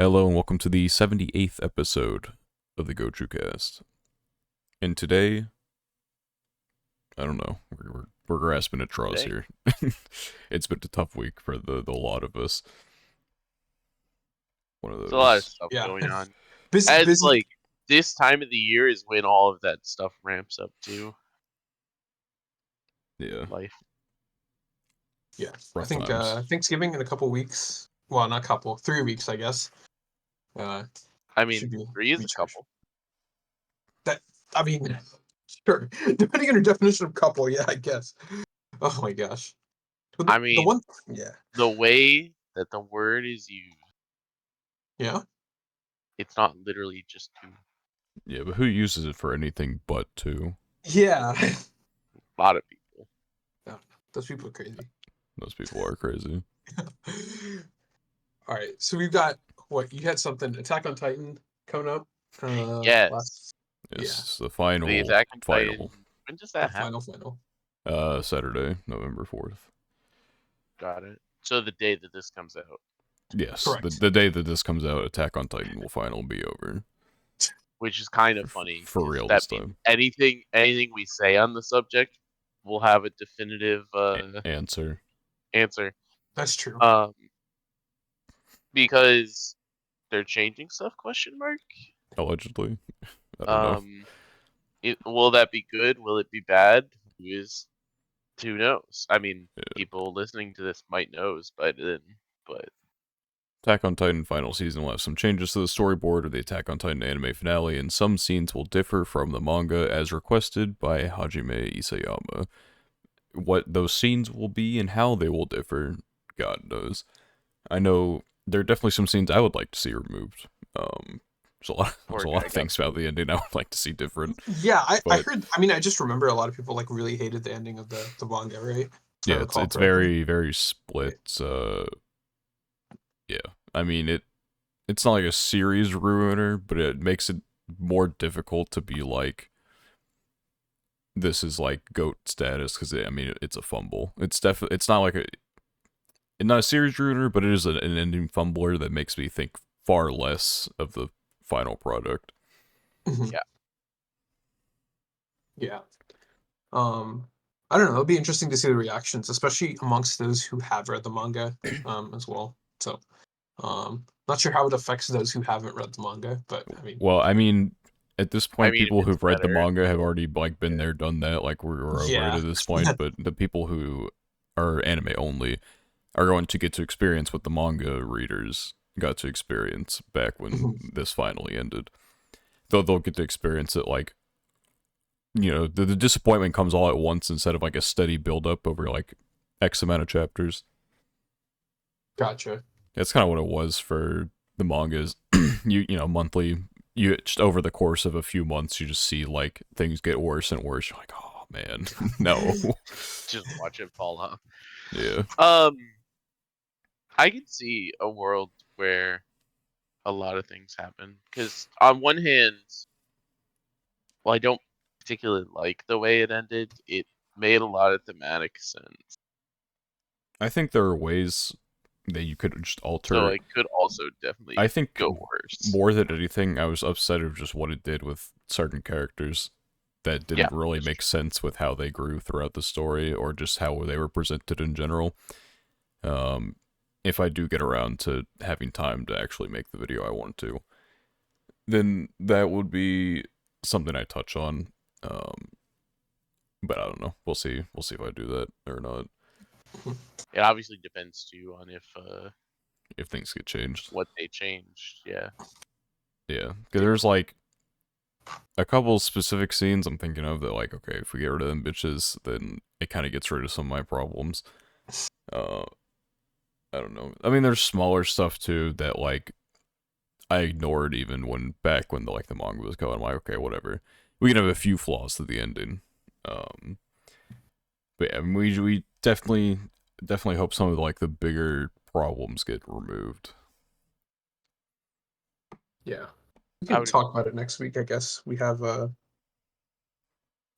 Hello and welcome to the 78th episode of the Gochuucast. And today, I don't know, we're grasping at straws Today? here. It's been a tough week for the lot of us. One of There's a lot of those. stuff Yeah. going on. Busy, As busy. this time of the year is when all of that stuff ramps up to Yeah, life. Yeah. I rough think times. Thanksgiving in a couple weeks. Well, not couple, 3 weeks, I guess. I mean, Should be 3 is a cherished. couple. I mean, sure. Depending on your definition of couple, yeah, I guess. Oh my gosh. But I the mean, one, yeah, the way that the word is used, yeah, it's not literally just two. Yeah, but who uses it for anything but two? yeah. A lot of people. No, those people are crazy. Those people are crazy. All right, so we've got what you had something Attack on Titan coming up. Yes. Last, Yes, the The final, Attack on final. Titan. When does the that happen? final. Saturday, November 4th. Got it. So the day that this comes out. Yes, Correct. the day that this comes out, Attack on Titan will finally be over. Which is kind of funny. For 'cause real that this means time. anything we say on the subject will have a definitive Answer. answer. That's true. Because they're changing stuff? Question mark. Allegedly. I don't know. Will that be good? Will it be bad? Who knows? I mean, people listening to this might knows by then, but Attack on Titan final season will have some changes to the storyboard of the Attack on Titan anime finale, and some scenes will differ from the manga as requested by Hajime Isayama. What those scenes will be and how they will differ, God knows. I know there are definitely some scenes I would like to see removed. There's a lot of things about the ending I would like to see different. Yeah, I But heard. I mean, I just remember a lot of people like really hated the ending of the manga, right? If I yeah, recall it's correctly. very split. Yeah, I mean it's not like a series ruiner, but it makes it more difficult to be like, this is like GOAT status, because I mean it's a fumble. It's not like not a series ruiner, but it is an ending fumbler that makes me think far less of the final product. Mhm. yeah, Yeah. I don't know. It'll be interesting to see the reactions, especially amongst those who have read the manga, as well. So, not sure how it affects those who haven't read the manga, but I mean, Well, I mean, at this I point, mean, if people it's who've read the better, manga have already like been yeah, there, done that. Like we're over it yeah, at this point. But the people who are anime only are going to get to experience what the manga readers got to experience back when this finally ended. Though they'll get to experience it like, the disappointment comes all at once instead of like a steady build up over like X amount of chapters. Gotcha. That's kind of what it was for the mangas. Monthly. You just over the course of a few months, you just see like things get worse and worse. You're like, oh man, no. just watch it fall off. Yeah. I can see a world where a lot of things happen. Because on one hand, well, I don't particularly like the way it ended. It made a lot of thematic sense. I think there are ways that you could just So alter. it could also I definitely think go worse. more than anything, I was upset of just what it did with certain characters that Yeah, didn't really that's make true. sense with how they grew throughout the story or just how they were presented in general. Um, if I do get around to having time to actually make the video I want to, then that would be something I touch on. Um, but I don't know. We'll see. We'll see if I do that or not. It obviously depends too on If things get changed. what they changed. Yeah. Yeah, because there's like a couple specific scenes I'm thinking of that, like, okay, if we get rid of them bitches, then it kind of gets rid of some of my problems. Uh, I don't know. I mean, there's smaller stuff too that like I ignored even back when the manga was going. I'm like, okay, whatever. We can have a few flaws to the ending. Um, but yeah, I mean, we definitely hope some of like the bigger problems get removed. Yeah. We I can would talk about it next week, I guess. We have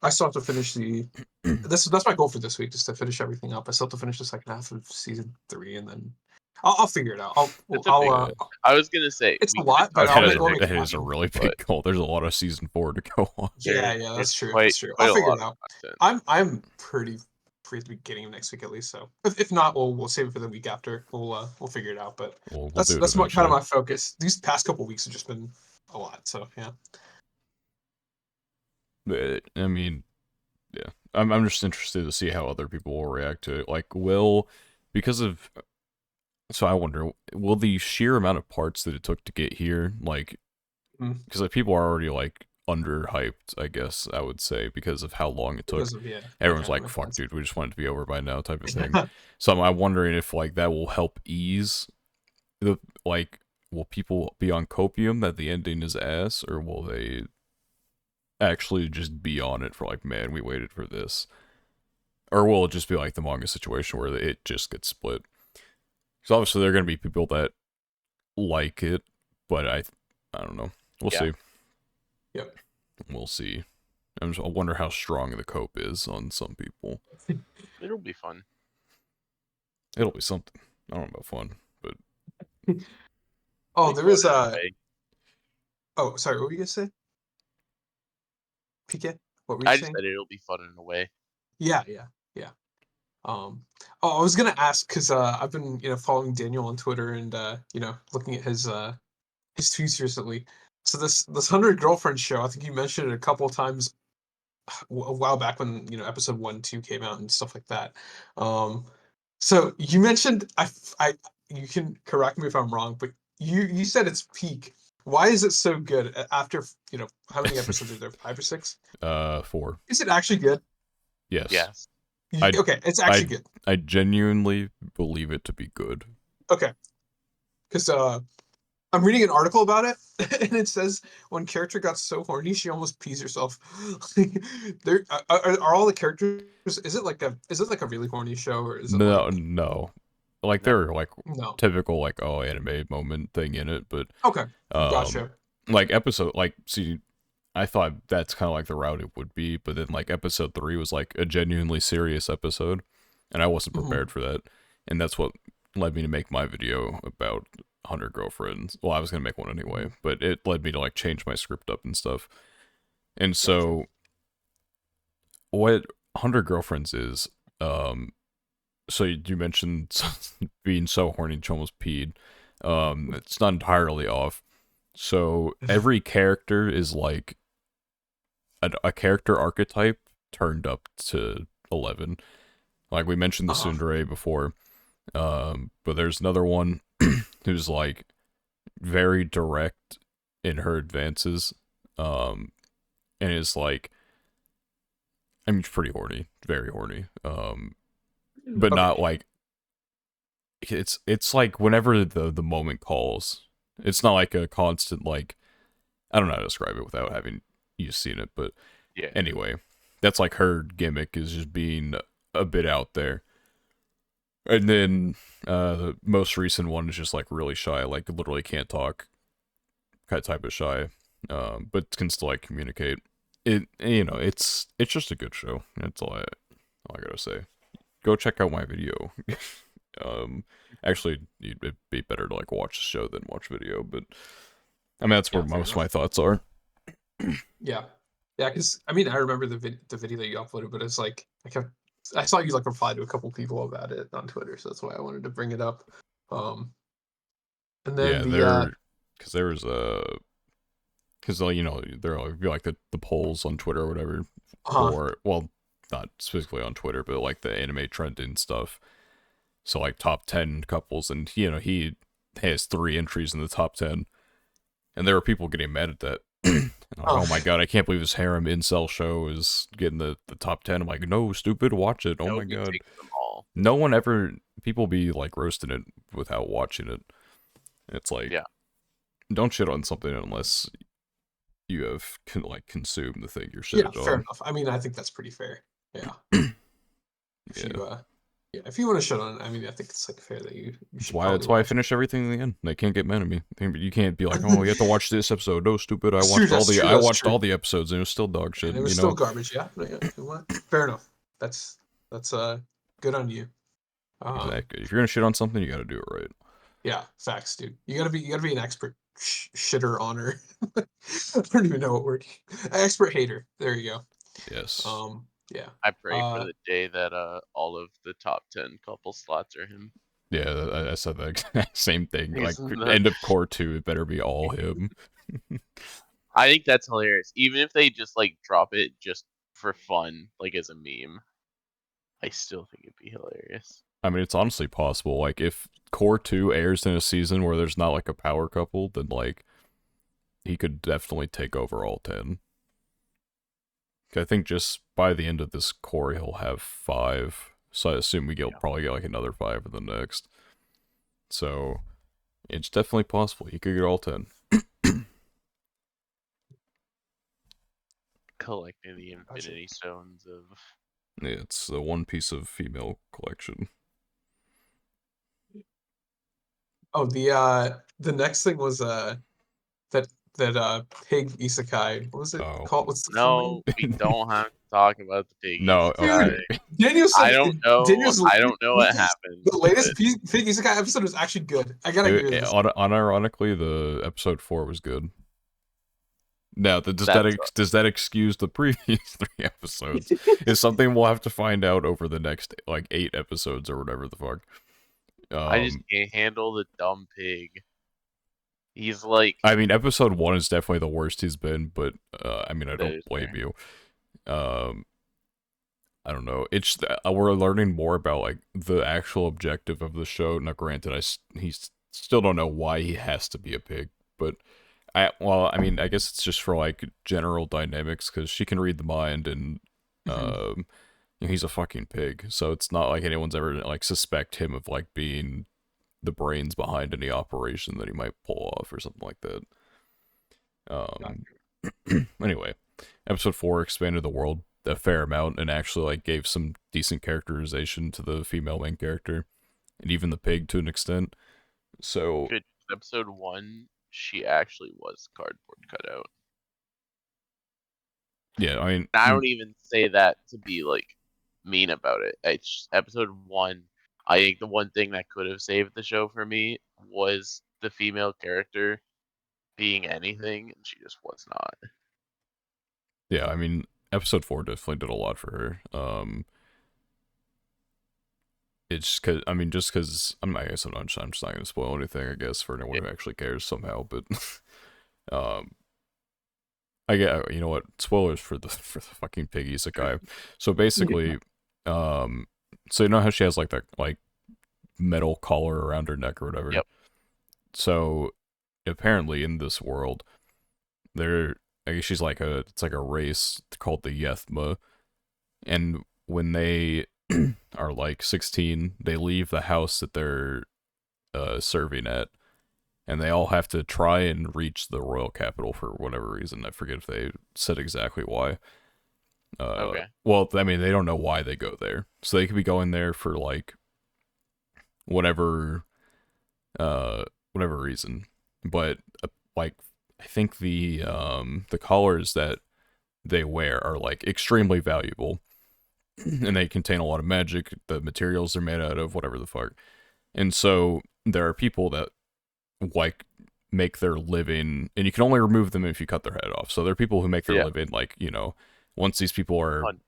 I still have to finish the that's my goal for this week, just to finish everything up. I still have to finish the second half of season 3 and then I'll figure it out. It's a big goal. I was gonna say it's we a lot, could but talk I'll about make, it we'll make next it That is a happen. really but big goal. There's a lot of season 4 to go on. Yeah, that's true. quite That's true. quite I'll a figure lot it of out. content. I'm pretty free at the beginning of next week at least. So if not, we'll save it for the week after. We'll figure it out. But We'll do it that's kind of eventually. my focus. These past couple weeks have just been a lot. So yeah. But, I mean, yeah. I'm just interested to see how other people will react to it. Like, because of, so I wonder, will the sheer amount of parts that it took to get here, like, Mm. because like, people are already, like, underhyped, I guess I would say, because of how long it took. Because of Everyone's okay, like, makes fuck, sense. dude, we just want it to be over by now type of thing. So I'm wondering if, like, that will help ease the, like, will people be on copium that the ending is ass, or will they actually just be on it for like, man, we waited for this? Or will it just be like the manga situation where it just gets split? Because obviously there are going to be people that like it, but I don't know. We'll see. Yep. We'll see. I wonder how strong the cope is on some people. It'll be fun. It'll be something. I don't know about fun, but Oh, It'll be there fun is in a way. Oh, sorry. What were you gonna say? PK? What were you I just saying? said it'll be fun in a way. Yeah. Um, oh, I was gonna ask because I've been following Daniel on Twitter and looking at his tweets recently. So this 100 Girlfriends show, I think you mentioned it a couple of times a while back when episode 1, 2 came out and stuff like that. Um, so you mentioned I you can correct me if I'm wrong, but you said it's peak. Why is it so good after how many episodes are there? 5 or 6? 4. Is it actually good? Yes. Yes. I Okay, it's actually I good. I genuinely believe it to be good. Okay, because I'm reading an article about it, and it says one character got so horny she almost pees herself. Like, there are all the characters. Is it like a really horny show, or is it No, like no. Like No. there are like no? typical like anime moment thing in it, but Okay, um gotcha. like episode like see I thought that's kind of like the route it would be, but then like episode 3 was like a genuinely serious episode, and I wasn't Mhm. prepared for that, and that's what led me to make my video about 100 Girlfriends. Well, I was gonna make one anyway, Mhm. but it led me to like change my script up and stuff. And Gotcha. so what 100 Girlfriends is, um, so you mentioned being so horny she almost peed. It's not entirely off. So every character is like a character archetype turned up to 11. Like we mentioned the Uh-huh. tsundere before, but there's another one who's like very direct in her advances, um, and is like, I mean, she's pretty horny, very horny, but Okay. not like it's like whenever the moment calls. It's not like a constant like, I don't know how to describe it without having you seen it, but Yeah. anyway, that's like her gimmick is just being a bit out there. And then the most recent one is just like really shy, like literally can't talk, kind of type of shy, but can still like communicate. It's just a good show. That's all I gotta say. Go check out my video. um, Actually, it'd be better to like watch the show than watch video, but I mean that's where Yeah, fair most of my enough. thoughts are. Yeah. Yeah, because I mean I remember the video that you uploaded, but it's like I saw you like reply to a couple people about it on Twitter, so that's why I wanted to bring it up. And then Yeah, the because there was a because there will be like the polls on Twitter or whatever uh for, well, not specifically on Twitter, but like the anime trending stuff. So like top 10 couples, and he has 3 entries in the top 10, and there were people getting mad at that. And I'm like, uh oh my god, I can't believe this harem incel show is getting the top 10. I'm like, no, stupid, watch it. Oh No, my who god. takes them all? No one ever, people be like roasting it without watching it. It's like, Yeah. don't shit on something unless you have like consumed the thing you're yeah, shitted fair on. enough. I mean I think that's pretty fair. Yeah. If Yeah. you yeah, if you want to shut on it, I mean I think it's like fair that you That's should why probably that's why I watch finish everything in the end. They can't get mad at me. You can't be like, oh, you have to watch this episode. No, stupid. That's true, that's true, I that's watched true. all the episodes and it was still dog shit. And it was still garbage, yeah. Yeah, you know what? Fair enough. That's good on you. Um Exactly. If you're gonna shit on something, you gotta do it right. Yeah, facts, dude. You gotta be an expert shitter on her. I don't even know what word. Expert hater. There you go. Yes. Yeah. I pray for the day that all of the top 10 couple slots are him. Yeah, I said the exact same thing. Like, Isn't that- end of core 2, it better be all him. I think that's hilarious. Even if they just like drop it just for fun, like as a meme, I still think it'd be hilarious. I mean, it's honestly possible. Like, if core 2 airs in a season where there's not, like, a power couple, then, like, he could definitely take over all 10. I think just by the end of this core, he'll have 5. So I assume Yeah. probably get, like, another 5 in the next. So, it's definitely possible. He could get all 10. Collecting the Gotcha. Infinity Stones of. Yeah, it's the one piece of female collection. Oh, the next thing was that pig isekai. What was it Oh. called? What's the full No, name? we don't have to talk about the piggies. No, Dude, okay. Daniel said Daniel's I don't know what happened, the but latest pig isekai episode was actually good. I gotta give it this. Unironically, the episode 4 was good. Now, that's does that excuse the previous 3 episodes? Is something we'll have to find out over the next, like, 8 episodes or whatever the fuck. I just can't handle the dumb pig. He's like I mean, episode 1 is definitely the worst he's been, but, I mean, I that don't is blame fair. you. I don't know. It's we're learning more about, like, the actual objective of the show. Now, granted, he still don't know why he has to be a pig, but I mean, I guess it's just for, like, general dynamics, because she can read the mind, and he's a fucking pig, so it's not like anyone's ever, like, suspect him of, like, being the brains behind any operation that he might pull off or something like that. Anyway, episode 4 expanded the world a fair amount and actually, like, gave some decent characterization to the female main character and even the pig to an extent. So Good. Episode 1, she actually was cardboard cutout. yeah, I mean, And I don't even say that to be like mean about it. It's episode 1. I think the one thing that could have saved the show for me was the female character being anything, and she just was not. yeah, I mean, episode 4 definitely did a lot for her. It's because, I mean, just because I guess I'm just not going to spoil anything, I guess, for anyone who actually cares somehow. But um, I get, you know what, spoilers for the fucking pig isekai. So basically, so you know how she has, like, that, like, metal collar around her neck or whatever. Yep. So apparently in this world, there, I guess she's like it's like a race called the Yethma, and when they are like 16, they leave the house that they're serving at, and they all have to try and reach the royal capital for whatever reason. I forget if they said exactly why. Okay. Well, I mean, they don't know why they go there, so they could be going there for, like, whatever, uh, whatever reason. But like, I think the collars that they wear are, like, extremely valuable, and they contain a lot of magic. The materials they're made out of, whatever the fuck. And so there are people that, like, make their living, and you can only remove them if you cut their head off. So there are people who make their Yeah. living, like, once these people are, Hunting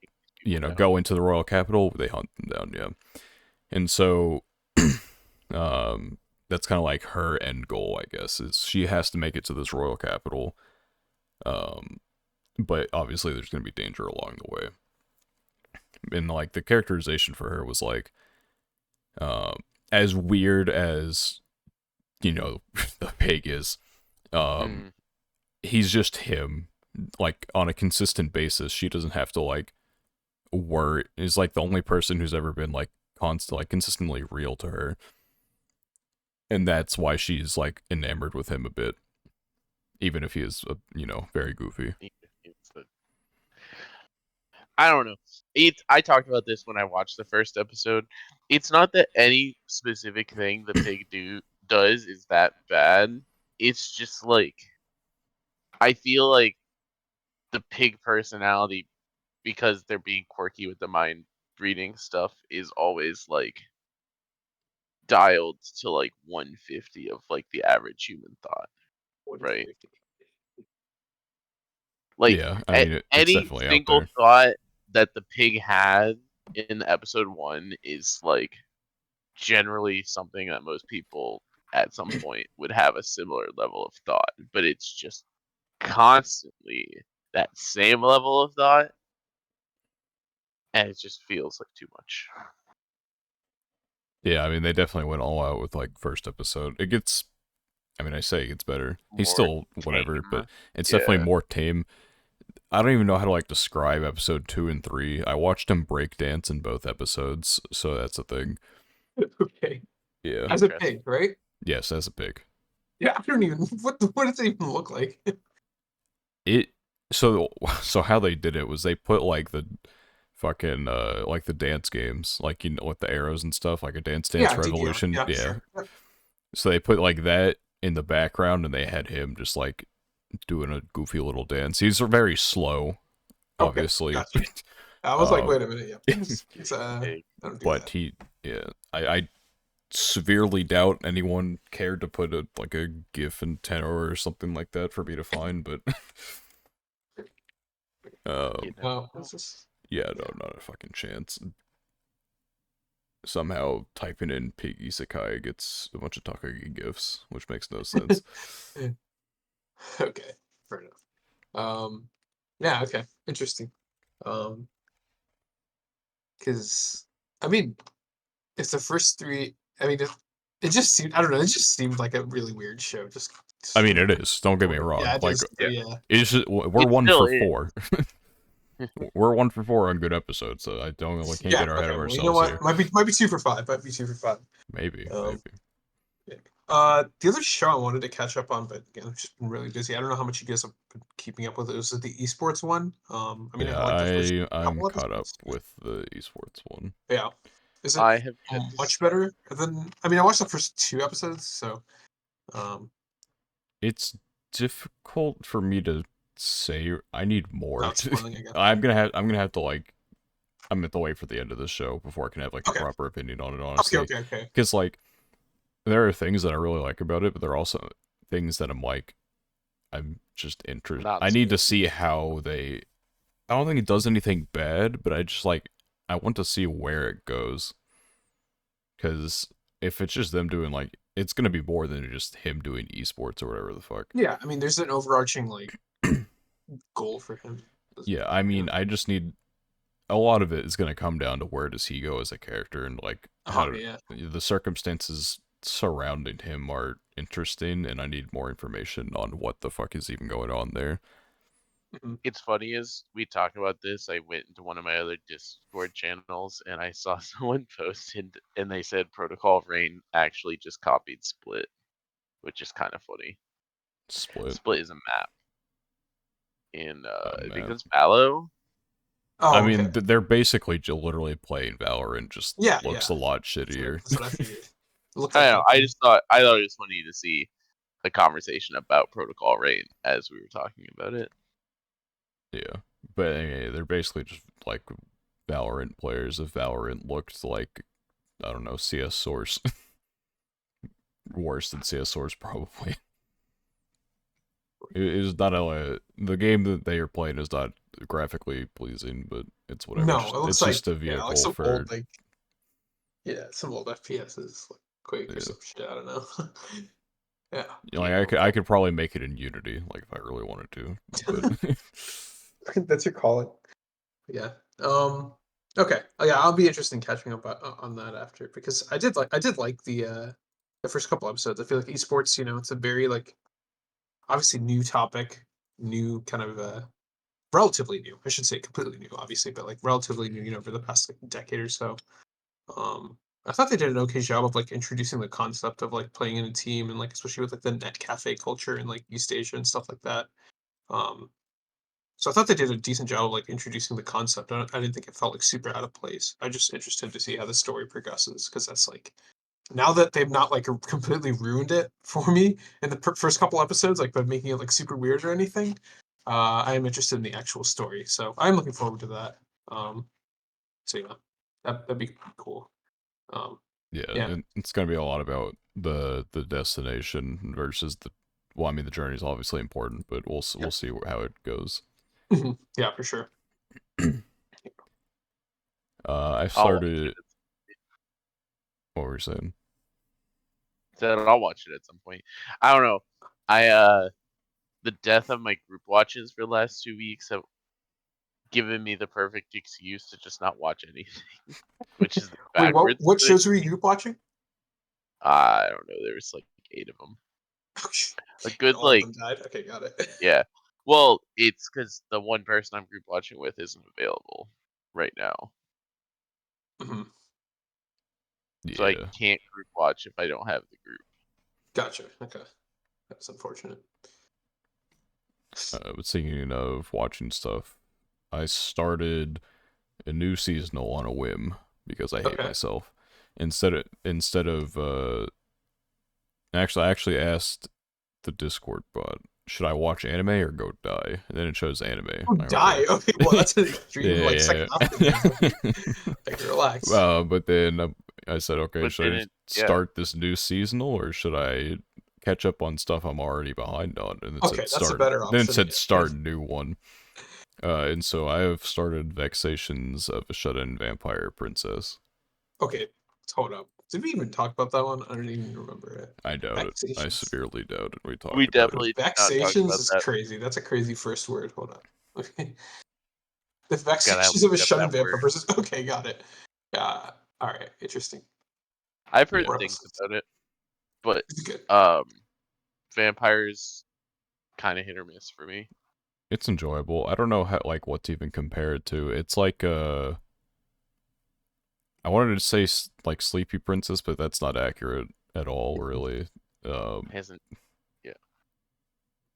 people down. go into the royal capital, they hunt them down. Yeah. And so that's kind of like her end goal, I guess, is she has to make it to this royal capital. But obviously there's going to be danger along the way. And, like, the characterization for her was, like, as weird as, the pig is, Mm. he's just him, like, on a consistent basis. She doesn't have to, like, worry. Is, like, the only person who's ever been, like, consistently real to her. And that's why she's, like, enamored with him a bit, even if he is, very goofy. I don't know. I talked about this when I watched the first episode. It's not that any specific thing the pig does is that bad. It's just like I feel like the pig personality, because they're being quirky with the mind reading stuff, is always like dialed to like 150 of like the average human thought, right? 150. Like Yeah, I mean it's any definitely out single there. thought that the pig had in episode 1 is like generally something that most people at some point would have a similar level of thought, but it's just constantly that same level of thought, and it just feels like too much. Yeah, I mean they definitely went all out with like first episode. It gets, I mean I say it gets better. He's More still whatever, but tame. it's definitely Yeah. more tame. I don't even know how to like describe episode 2 and 3. I watched him break dance in both episodes, so that's a thing. Okay. Yeah. As a Interesting. pig, right? Yes, as a pig. Yeah, I don't even. What does it even look like? It so how they did it was they put like the fucking like the dance games, like you know with the arrows and stuff, like a Dance Yeah, DDR. Revolution. Yeah, Yeah. sure. Yep. So they put like that in the background and they had him just like doing a goofy little dance. He's very slow, Okay, obviously. gotcha. I was like, um wait a minute. Yeah, Pig. I don't do but that. he yeah, I severely doubt anyone cared to put a like a GIF in tenor or something like that for me to find, but You um never Oh, know. what's this? yeah, no, Yeah. not a fucking chance. Somehow typing in pig isekai gets a bunch of Takagi gifs, which makes no sense. Okay, fair enough. Yeah, okay, interesting. Um, because I mean, if the first three, I mean, it just seemed, I don't know, it just seemed like a really weird show. Just I mean, straight it up. is. Don't get me Yeah, wrong. it Like, is. Yeah. Yeah. it's just, we're It one still for is. four. We're 1 for 4 on good episodes, so I don't like can't Yeah. get our head Okay. of Well, you know ourselves what? here. Might be 2 for 5. Might be 2 for 5. Maybe, Um, maybe. yeah. The other show I wanted to catch up on, but again, I've just been really busy. I don't know how much you guys have been keeping up with it. Was it the esports one? I mean, I Yeah, like the first I'm couple caught up episodes. with the esports one. Yeah. Is it I have yet to much start. better than? I mean, I watched the first 2 episodes, so um, It's difficult for me to say. I need more. without spoiling, I guess. I'm gonna have to like I'm gonna have to wait for the end of the show before I can have like a Okay. proper opinion on it, Okay. honestly. Okay. Okay. Because like there are things that I really like about it, but there are also things that I'm just interested. Not I need to sold. see how they. I don't think it does anything bad, but I just like I want to see where it goes. Because if it's just them doing like, it's gonna be more than just him doing esports or whatever the fuck. Yeah. I mean, there's an overarching like goal for him. Yeah, I Yeah. mean, I just need a lot of it is gonna come down to where does he go as a character and like Oh how yeah. the circumstances surrounding him are interesting, and I need more information on what the fuck is even going on there. Mhm. It's funny as we talk about this, I went into one of my other Discord channels and I saw someone posted and they said Protocol of Rain actually just copied Split, which is kind of funny. Split Split is a map in I think map. it's Mallow. I Oh, okay. mean, they're basically literally playing Valorant, just Yeah. looks Yeah. a lot shittier. That's what I figured. It looked I like don't know. Pokemon. I thought it was funny to see the conversation about Protocol Rain as we were talking about it. Yeah, but anyway, they're basically just like Valorant players. If Valorant looked like, I don't know, CS Source, worse than CS Source probably. It is not the game that they are playing is not graphically pleasing, but it's whatever. No, it It's looks like just a yeah, like vehicle some for old like yeah, some old FPSs like Quake or yeah. some shit. I don't know. Yeah. Like Game I over. could probably make it in Unity, like if I really wanted to, but That's your calling. Yeah. Okay. Oh, yeah, I'll be interested in catching up on that after because I did like the first couple episodes. I feel like esports, it's a very like obviously new topic, new kind of relatively new. I should say completely new, obviously, but like relatively new, over the past like decade or so. I thought they did an okay job of like introducing the concept of like playing in a team and like especially with like the net cafe culture in like East Asia and stuff like that. Um, so I thought they did a decent job of like introducing the concept. I didn't think it felt like super out of place. I'm just interested to see how the story progresses because that's like now that they've not like completely ruined it for me in the first couple episodes, like by making it like super weird or anything. I am interested in the actual story, so I'm looking forward to that. So yeah, that'd be cool. Um, Yeah. it's gonna be a lot about the destination versus the. Well, I mean, the journey is obviously important, but we'll see how it goes. Yeah, for sure. I've I'll watch started. it. What were you saying? Said I'll watch it at some point. I don't know. I the death of my group watches for the last 2 weeks have given me the perfect excuse to just not watch anything, which is Wait, what backwards. what shows were you group watching? I don't know. There was like 8 of them. A And good all of like them died. Okay, got it. yeah. Well, it's because the one person I'm group watching with isn't available right now, Mhm. so I Yeah, can't group watch if I don't have the group. Gotcha. Okay, that's unfortunate. but thinking of watching stuff, I started a new seasonal on a whim because I hate Okay. myself. Instead of actually, I actually asked the Discord bot, should I watch anime or go die? And then it shows anime. Oh, Like, die. Okay, well okay. that's an extreme like Yeah, psychopathy there, buddy. yeah. Like relax. But then I said, okay, But should then I yeah, start this new seasonal or should I catch up on stuff I'm already behind on? And it Okay, said that's a start. better Then it option. said Yeah. start new one. And so I have started Vexations of a Shut-In Vampire Princess. Okay, hold up. Did we even talk about that one? I don't even remember it. I doubt it. I Vexations. severely doubt it. We we talked about it. definitely did not talk Vexations about is that. crazy. That's a crazy first word. Hold up. Okay. The Gotta vexations of a look up shun that vampire word. person. Okay, got it. All right, interesting. I've heard Yeah. More things episodes. about it, but It's good. vampires kind of hit or miss for me. It's enjoyable. I don't know how like what to even compare it to. It's like I wanted to say like Sleepy Princess, but that's not accurate at all, really. Um, Hasn't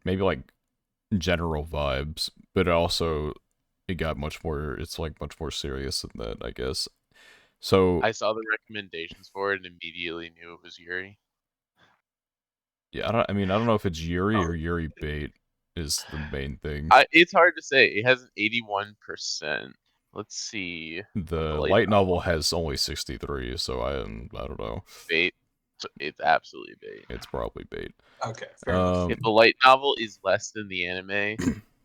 maybe like general vibes, but also it got much more. It's like much more serious than that, I guess. So I saw the recommendations for it and immediately knew it was Yuri. yeah, I mean, I don't know if it's Yuri Oh, or Yuri Bait is the main thing. It's hard to say. It has an 81%. Let's see on the The light light novel novel. has only 63, so I don't know. Bait. So it's absolutely bait. It's probably Bait. okay, fair enough. If the light novel is less than the anime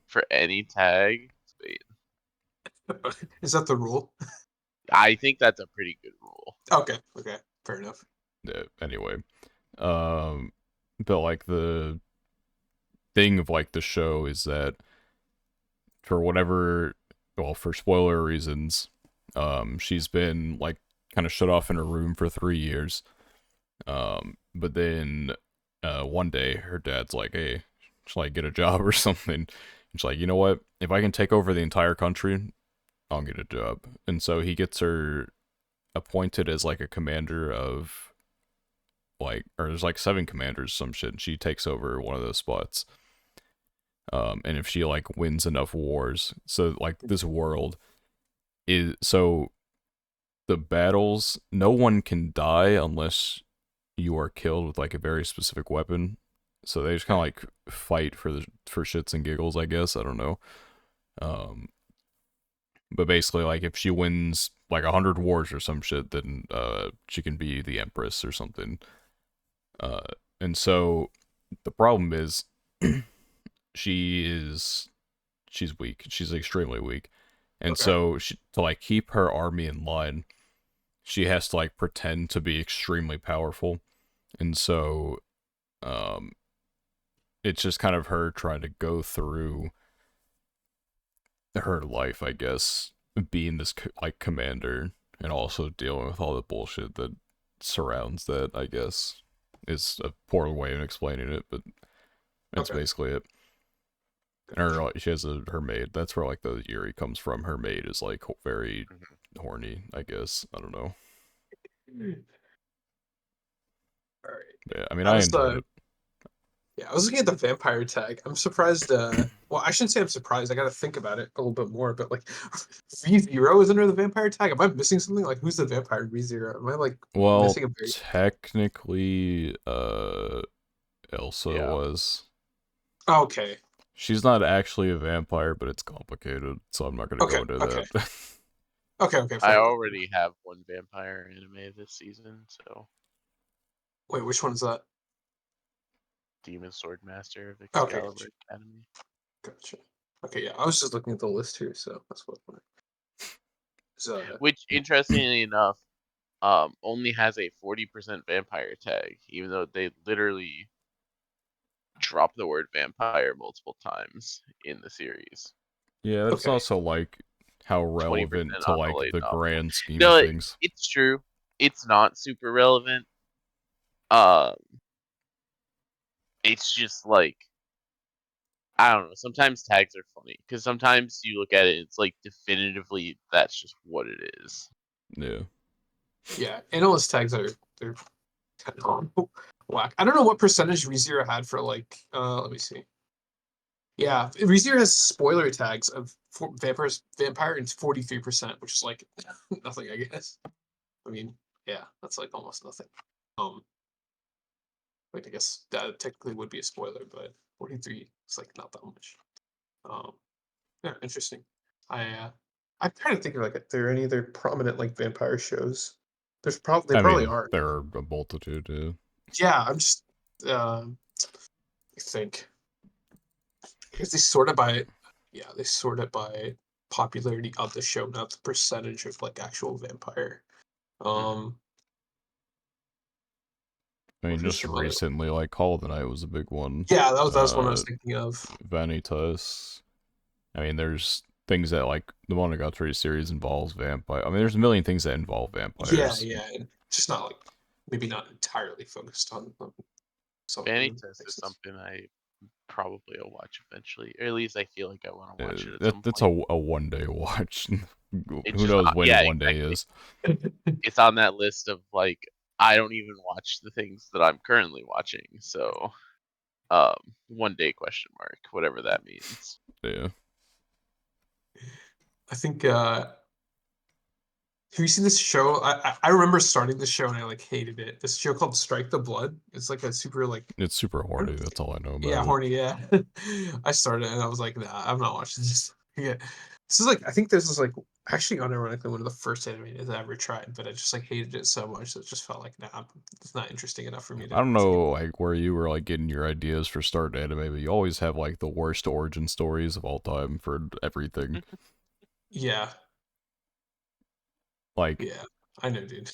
for any tag, it's bait. Is that the rule? I think that's a pretty good rule. Okay, fair enough. Yeah, anyway, um, but like the thing of like the show is that for whatever, well, for spoiler reasons, she's been like kind of shut off in her room for 3 years. But then, one day her dad's like, "Hey, should I get a job or something?" And she's like, "You know what? If I can take over the entire country, I'll get a job." And so he gets her appointed as like a commander of like, or there's like 7 commanders, some shit. And she takes over one of those spots. And if she like wins enough wars, so like this world is so the battles, no one can die unless you are killed with like a very specific weapon. So they just kind of like fight for shits and giggles, I guess. I don't know. Um, but basically, like if she wins like 100 wars or some shit, then she can be the empress or something. Uh, and so the problem is she is she's weak. She's extremely weak. And Okay, so to like keep her army in line, she has to like pretend to be extremely powerful. And so um it's just kind of her trying to go through her life, I guess, being this like commander and also dealing with all the bullshit that surrounds that, I guess, is a poor way of explaining it, but that's okay. basically it. Or she has her maid. That's where like the Yuri comes from. Her maid is like very Mhm. horny, I guess. I don't know. All right. Yeah, I mean, I I was enjoyed it. Yeah, I was looking at the vampire tag. I'm surprised. Well, I shouldn't say I'm surprised. I got to think about it a little bit more. But like, V0 is under the vampire tag. Am I missing something? Like, who's the vampire V0? Am I like Well, missing a very? technically, Elsa Yeah. was. Okay, She's not actually a vampire, but it's complicated, so I'm not gonna okay, go into okay, that. Okay, I fair enough. already have one vampire anime this season, so Wait, which one is that? Demon Sword Master of Okay, Excalibur Academy. gotcha. Okay, yeah, I was just looking at the list here, so that's what. Which, interestingly enough, only has a 40% vampire tag, even though they literally drop the word vampire multiple times in the series. Yeah, that's Okay. also like how 20% relevant to on the like light the novel. grand scheme of No, things. it's true. It's not super relevant. Um, it's just like, I don't know. Sometimes tags are funny because sometimes you look at it, it's like definitively that's just what it is. Yeah. Yeah, analyst tags they're kind of whack. I don't know what percentage ReZero had for like. Let me see. Yeah, ReZero has spoiler tags of vampire and 43%, which is like nothing, I guess. I mean, yeah, that's like almost nothing. Um, I guess that technically would be a spoiler, but 43 is like not that much. Um, yeah, interesting. I'm trying to think of like if there are any other prominent like vampire shows. They I probably mean, are. there are a multitude, yeah. Yeah, I'm just I think because they sort it by they sort it by popularity of the show, not the percentage of like actual vampire. Hmm. Um, I mean, what are just some other? recently, like, Call of the Night was a big one. Yeah, that was one I was thinking of. Vanitas. I mean, there's things that, like, the Monogatari series involves vampire. I mean, there's a million things that involve Yeah, vampires. and just not like maybe not entirely focused on some of Vanity the Test is places. something I probably will watch eventually, or at least I feel like I want to watch it at some That's point. a one-day watch. It's Who just, knows when yeah, one day exactly. is. It's on that list of like I don't even watch the things that I'm currently watching, so one day question mark, whatever that means. Yeah. I think have you seen this show? I remember starting this show and I like hated it. This show called Strike the Blood. It's like a super like It's super horny, that's all I know yeah, about it. horny, yeah. I started it and I was like, nah, I'm not watching this. Yeah. This is like I think this is like actually unironically one of the first animes I ever tried, but I just like hated it so much that it just felt like nah, it's not interesting enough for me I to don't keep. know, like, where you were, like, getting your ideas for starting anime, but you always have, like, the worst origin stories of all time for everything. Yeah, Like, yeah. I know, dude.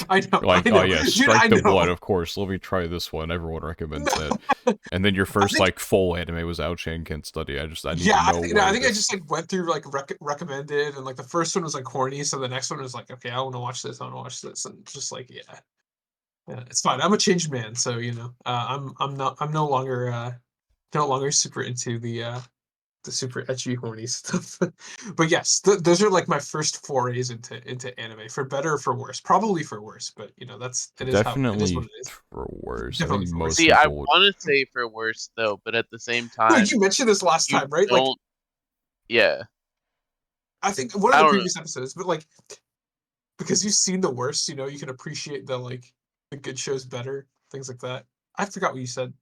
like, I oh know. yeah, Dude, Strike I the Blood, know. of course, let me try this one, everyone recommends No, that. And then your I first, think like, full anime was Ouchan Can't Study, I need to yeah, know I where think I this... just like went through like recommended and like the first one was like corny, so the next one was like, okay, I want to watch this, I want to watch this, and just like yeah, it's fine. I'm a changed man, so I'm no longer super into the super etchy horny stuff. But yes, those are like my first forays into anime, for better or for worse. Probably for worse, but that's it is what Definitely it is. for worse. I Definitely think for worse. most See, I people would... want to say for worse though, but at the same No, time, you mentioned this last you time, right? Like don't. Yeah, I think one of I the don't know. previous episodes, but like because you've seen the worst, you can appreciate the good shows better, things like that. I forgot what you said.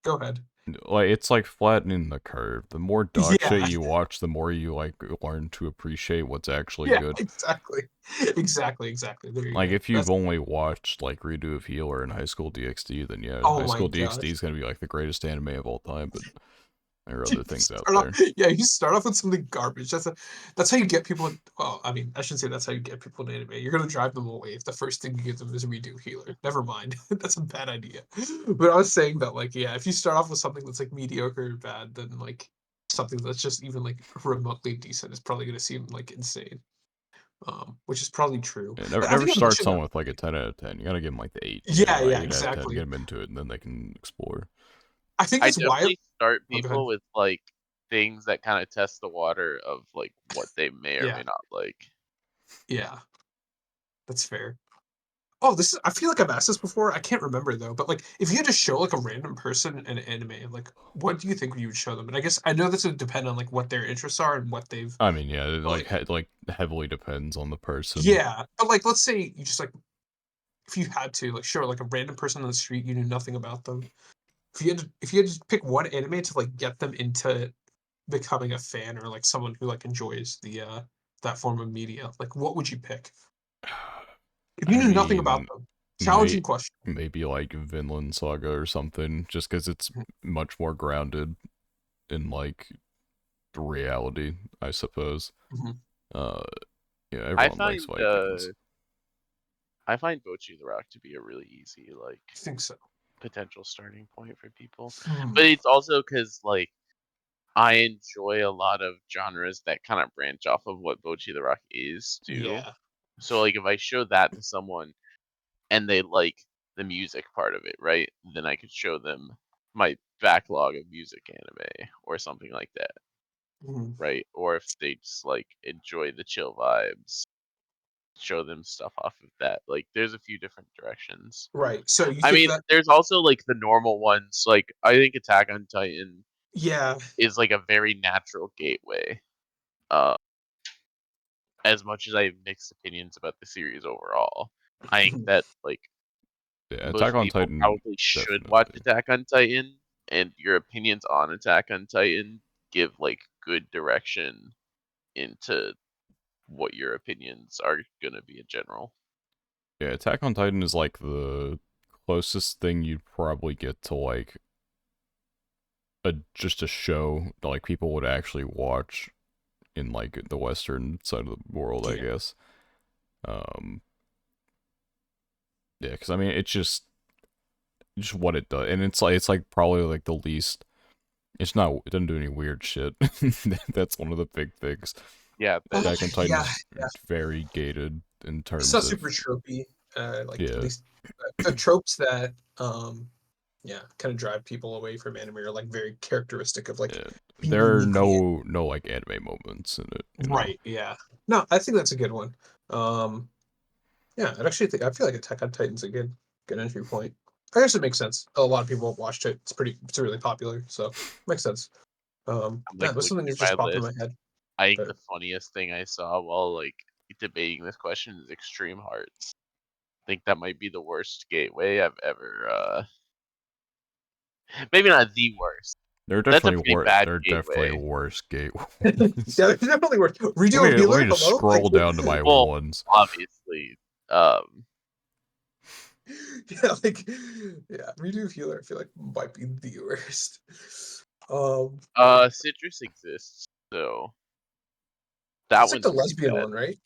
Go ahead. Like, it's like flattening the curve. The more dog shit Yeah, you watch, the more you, like, learn to appreciate what's actually yeah, good. exactly, exactly. There you Like, go. if you've That's only watched, like, Redo of Healer and High School DxD, then yeah, oh High my School DxD gosh. is gonna be, like, the greatest anime of all time, but there are other things out Start off, there. yeah, you start off with something garbage. That's how you get people. Well, I mean, I shouldn't say that's how you get people in anime. You're gonna drive them away if the first thing you give them is a redo healer. Never mind, that's a bad idea. But I was saying that, like, yeah, if you start off with something that's like mediocre or bad, then like something that's just even like remotely decent is probably gonna seem like insane. Which is probably true. Yeah, But I never think I start mentioned that. someone with, like, a 10 out of 10. You gotta give them, like, the 8, Yeah, yeah, 8 out of 10, get exactly. them into it, and then they can explore. I think I that's why. definitely start Oh, go ahead. people with like things that kind of test the water of like what they may or Yeah, may not like. yeah, that's fair. Oh, this is I feel like I've asked this before. I can't remember though. But like if you had to show like a random person an anime, like what do you think you would show them? And I guess I know this would depend on like what their interests are and what they've I mean, yeah, it, like, like like, heavily depends on the person. yeah. But like let's say you just like if you had to like show like a random person on the street, you knew nothing about them. If you had to pick one anime to like get them into becoming a fan or like someone who like enjoys the that form of media? Like, what would you pick if you I knew nothing about mean, them? may Challenging question. maybe like Vinland Saga or something, just because it's much more grounded in like reality, I suppose. Mm-hmm. Uh, yeah, I everyone likes find Vikings. I find Bocchi the Rock to be a really easy like I think so. potential starting point for people, Hmm. but it's also because like I enjoy a lot of genres that kind of branch off of what Bocchi the Rock is too. Yeah. So like if I show that to someone and they like the music part of it, right? Then I could show them my backlog of music anime or something like that, Hmm. right? Or if they just like enjoy the chill vibes, show them stuff off of that. Like there's a few different directions. Right. So you I think mean, that? there's also like the normal ones. Like I think Attack on Titan Yeah. is like a very natural gateway. Uh, as much as I have mixed opinions about the series overall, I think Mhm. that like Yeah, Attack most on people Titan, probably should watch definitely. Attack on Titan, and your opinions on Attack on Titan give like good direction into what your opinions are gonna be in general. Yeah, Attack on Titan is like the closest thing you'd probably get to like just a show that like people would actually watch in like the Western side of the world, I Yeah. guess. Um, yeah, because I mean, it's just what it does, and it's like probably like the least. It's not. It doesn't do any weird shit. That's one of the big things. Yeah, that Attack is on true. Titan Yeah. is Yeah. very gated in It's terms not of super tropey. Like at yeah, least the tropes that yeah, kind of drive people away from anime are like very characteristic of like yeah. being There are uniquely no like anime moments in it, you know. right. Yeah. No, I think that's a good one. Um, yeah, I actually think I feel like Attack on Titan's a good entry point. I guess it makes sense. A lot of people have watched it. It's really popular, so makes sense. I'm Yeah, like that's something looking that at just my popped in my list. head. I think But the funniest thing I saw while like debating this question is Extreme Hearts. I think that might be the worst gateway I've ever. Maybe not the worst. That's a pretty bad There are definitely gateway. worse yeah, gateways. there's definitely worth. Redo of Let me Healer. just Hello, like scroll down to my Well, ones. obviously. Um, yeah, like yeah, Redo of Healer. I feel like might be the worst. Um, Citrus exists, so that that's like the one's pretty lesbian bad. one, right?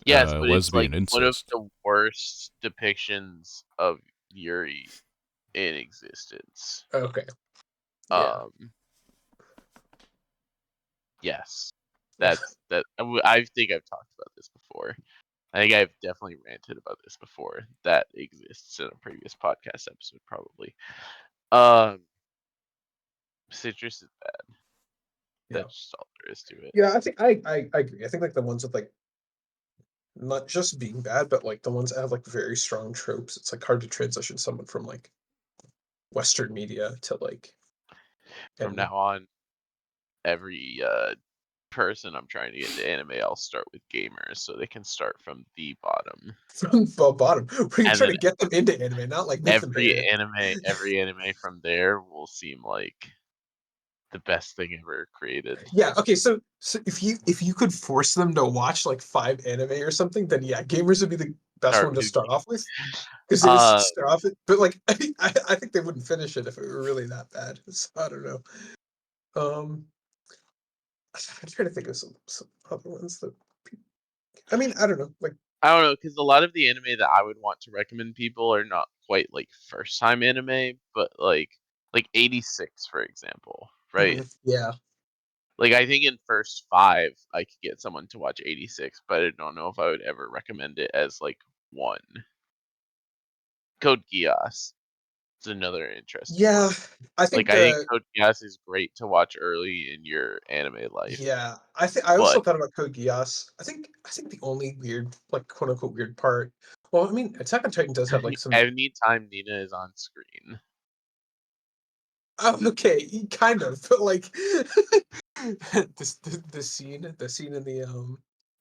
Yes, but it's like Lesbian one of incest. the worst depictions of Yuri in existence. Okay. Yeah. Um, yes, Yeah. that's that. I think I've talked about this before. I think I've definitely ranted about this before. That exists in a previous podcast episode, probably. Um, Citrus is bad. Yeah. That's just all there is to it. Yeah, I think I agree. I think like the ones with like not just being bad, but like the ones that have like very strong tropes. It's like hard to transition someone from like Western media to like From anime. now on, every person I'm trying to get into anime, I'll start with gamers so they can start from the bottom. From the bottom, where you And try then to get them into anime, not like make them hate it. every anime from there will seem like the best thing ever created. Yeah, okay, so if you could force them to watch like 5 anime or something, then yeah, gamers would be the best Start one to with start off with because they would uh start off it. But like, I think they wouldn't finish it if it were really that bad. So I don't know. Um, I'm trying to think of some other ones that. I mean, I don't know. Like, I don't know, because a lot of the anime that I would want to recommend people are not quite like first time anime, but like 86 for example, right? yeah, Like I think in first five I could get someone to watch 86, but I don't know if I would ever recommend it as like one. Code Geass is another interesting one. yeah. I Like think I think Code Geass is great to watch early in your anime life, yeah. I also but thought about Code Geass. I think the only weird, like quote unquote weird part. Well, I mean, Attack on Titan does have like some. anytime Nina is on screen, Oh, okay, kind of, but like the scene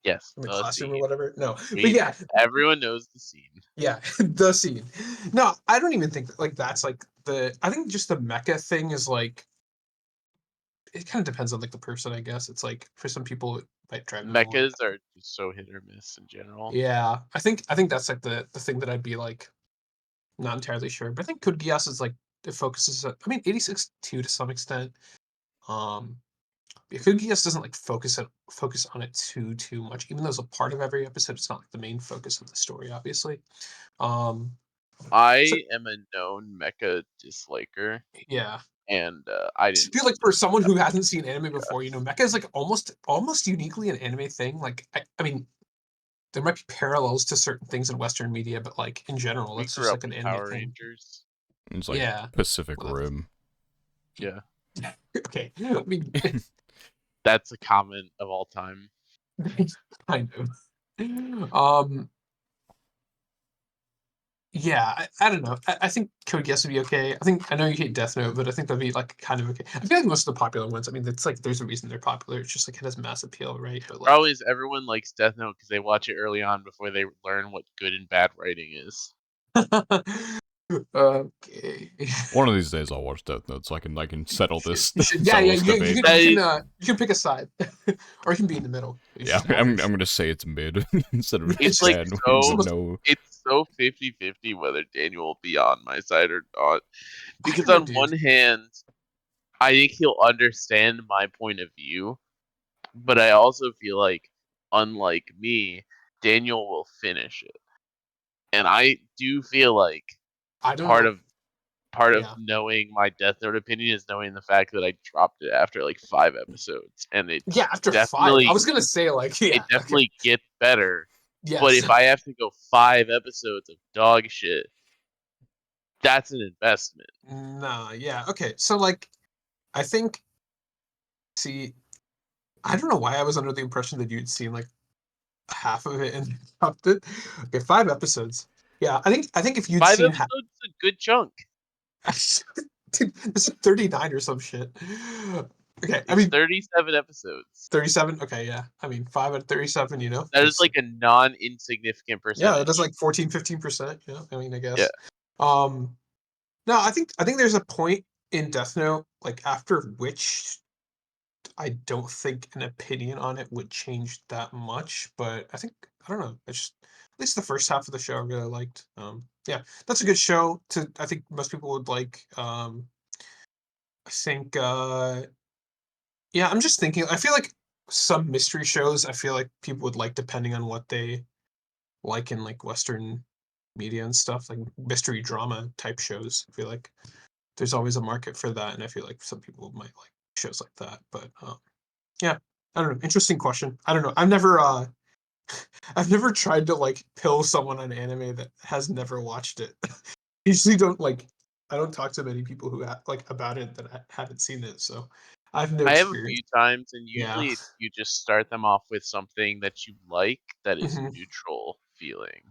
yes, in the the classroom or scene. whatever. No, but We yeah, everyone knows the scene. yeah, the scene. No, I don't even think that, like that's like the. I think just the mecha thing is like it kind of depends on like the person, I guess. It's like for some people might drive them a little. Mechas are just so hit or miss in general. Yeah, I think that's like the thing that I'd be like not entirely sure, but I think Code Geass is like it focuses. I mean, 86 too to some extent. Code Geass doesn't like focus on it too much, even though it's a part of every episode. It's not like the main focus of the story, obviously. So, I am a known mecha disliker, yeah, and I I didn't feel like see for this someone who hasn't seen anime before, podcast. mecha is like almost uniquely an anime thing. Like, I mean, there might be parallels to certain things in Western media, but like in general, We it's grew just up like an with anime Power thing. Rangers. It's like Yeah. Pacific Well, Rim. Yeah, okay. I mean, that's a comment of all time. kind of. Yeah, I don't know. I think Code Geass would be okay. I know you hate Death Note, but I think that'd be like kind of okay. I feel like most of the popular ones. I mean, it's like there's a reason they're popular. It's just like it has mass appeal, right? But like, Probably is everyone likes Death Note because they watch it early on before they learn what good and bad writing is. okay. One of these days I'll watch Death Note so I can settle this You should, yeah, settle yeah. this You debate. can That you can pick a side, or you can be in the middle. It's Yeah, just I'm average. gonna say it's mid instead of It's it's just like bad it's with so almost. no. it's so 50-50 whether Daniel will be on my side or not. I Because don't know, on dude. one hand, I think he'll understand my point of view, but I also feel like, unlike me, Daniel will finish it. And I do feel like I don't part know. of part of Yeah, knowing my Death Note opinion is knowing the fact that I dropped it after like 5 episodes, and yeah. After 5, I definitely was gonna say like, yeah, it okay, definitely gets better. But yes. if I have to go 5 episodes of dog shit, that's an investment. Nah, yeah, okay. So like, I think. See, I don't know why I was under the impression that you'd seen like half of it and dropped it. Okay, 5 episodes. Yeah, I think if you'd Five seen half, episodes is a good chunk. dude, this is 39 or some shit. Okay, I It's mean 37 episodes. 37. Okay, yeah. I mean 5 out of 37. That is That's like a non-insignificant yeah, that is percentage. like 14-15%. Yeah, I mean I Yeah, guess. Um, no, I think there's a point in Death Note like after which I don't think an opinion on it would change that much, but I don't know. It's just at least the first half of the show I really liked. Yeah, that's a good show. To I think most people would like. I think yeah, I'm just thinking. I feel like some mystery shows. I feel like people would like depending on what they like in like Western media and stuff, like mystery drama type shows. I feel like there's always a market for that, and I feel like some people might like shows like that. But yeah, I don't know. Interesting question. I don't know. I've never tried to like pill someone on anime that has never watched it. Usually don't like I don't talk to many people who like about it that haven't seen it, so I have no I have a experience. few times, and Yeah. usually you just start them off with something that you like that is Hmm. neutral feeling.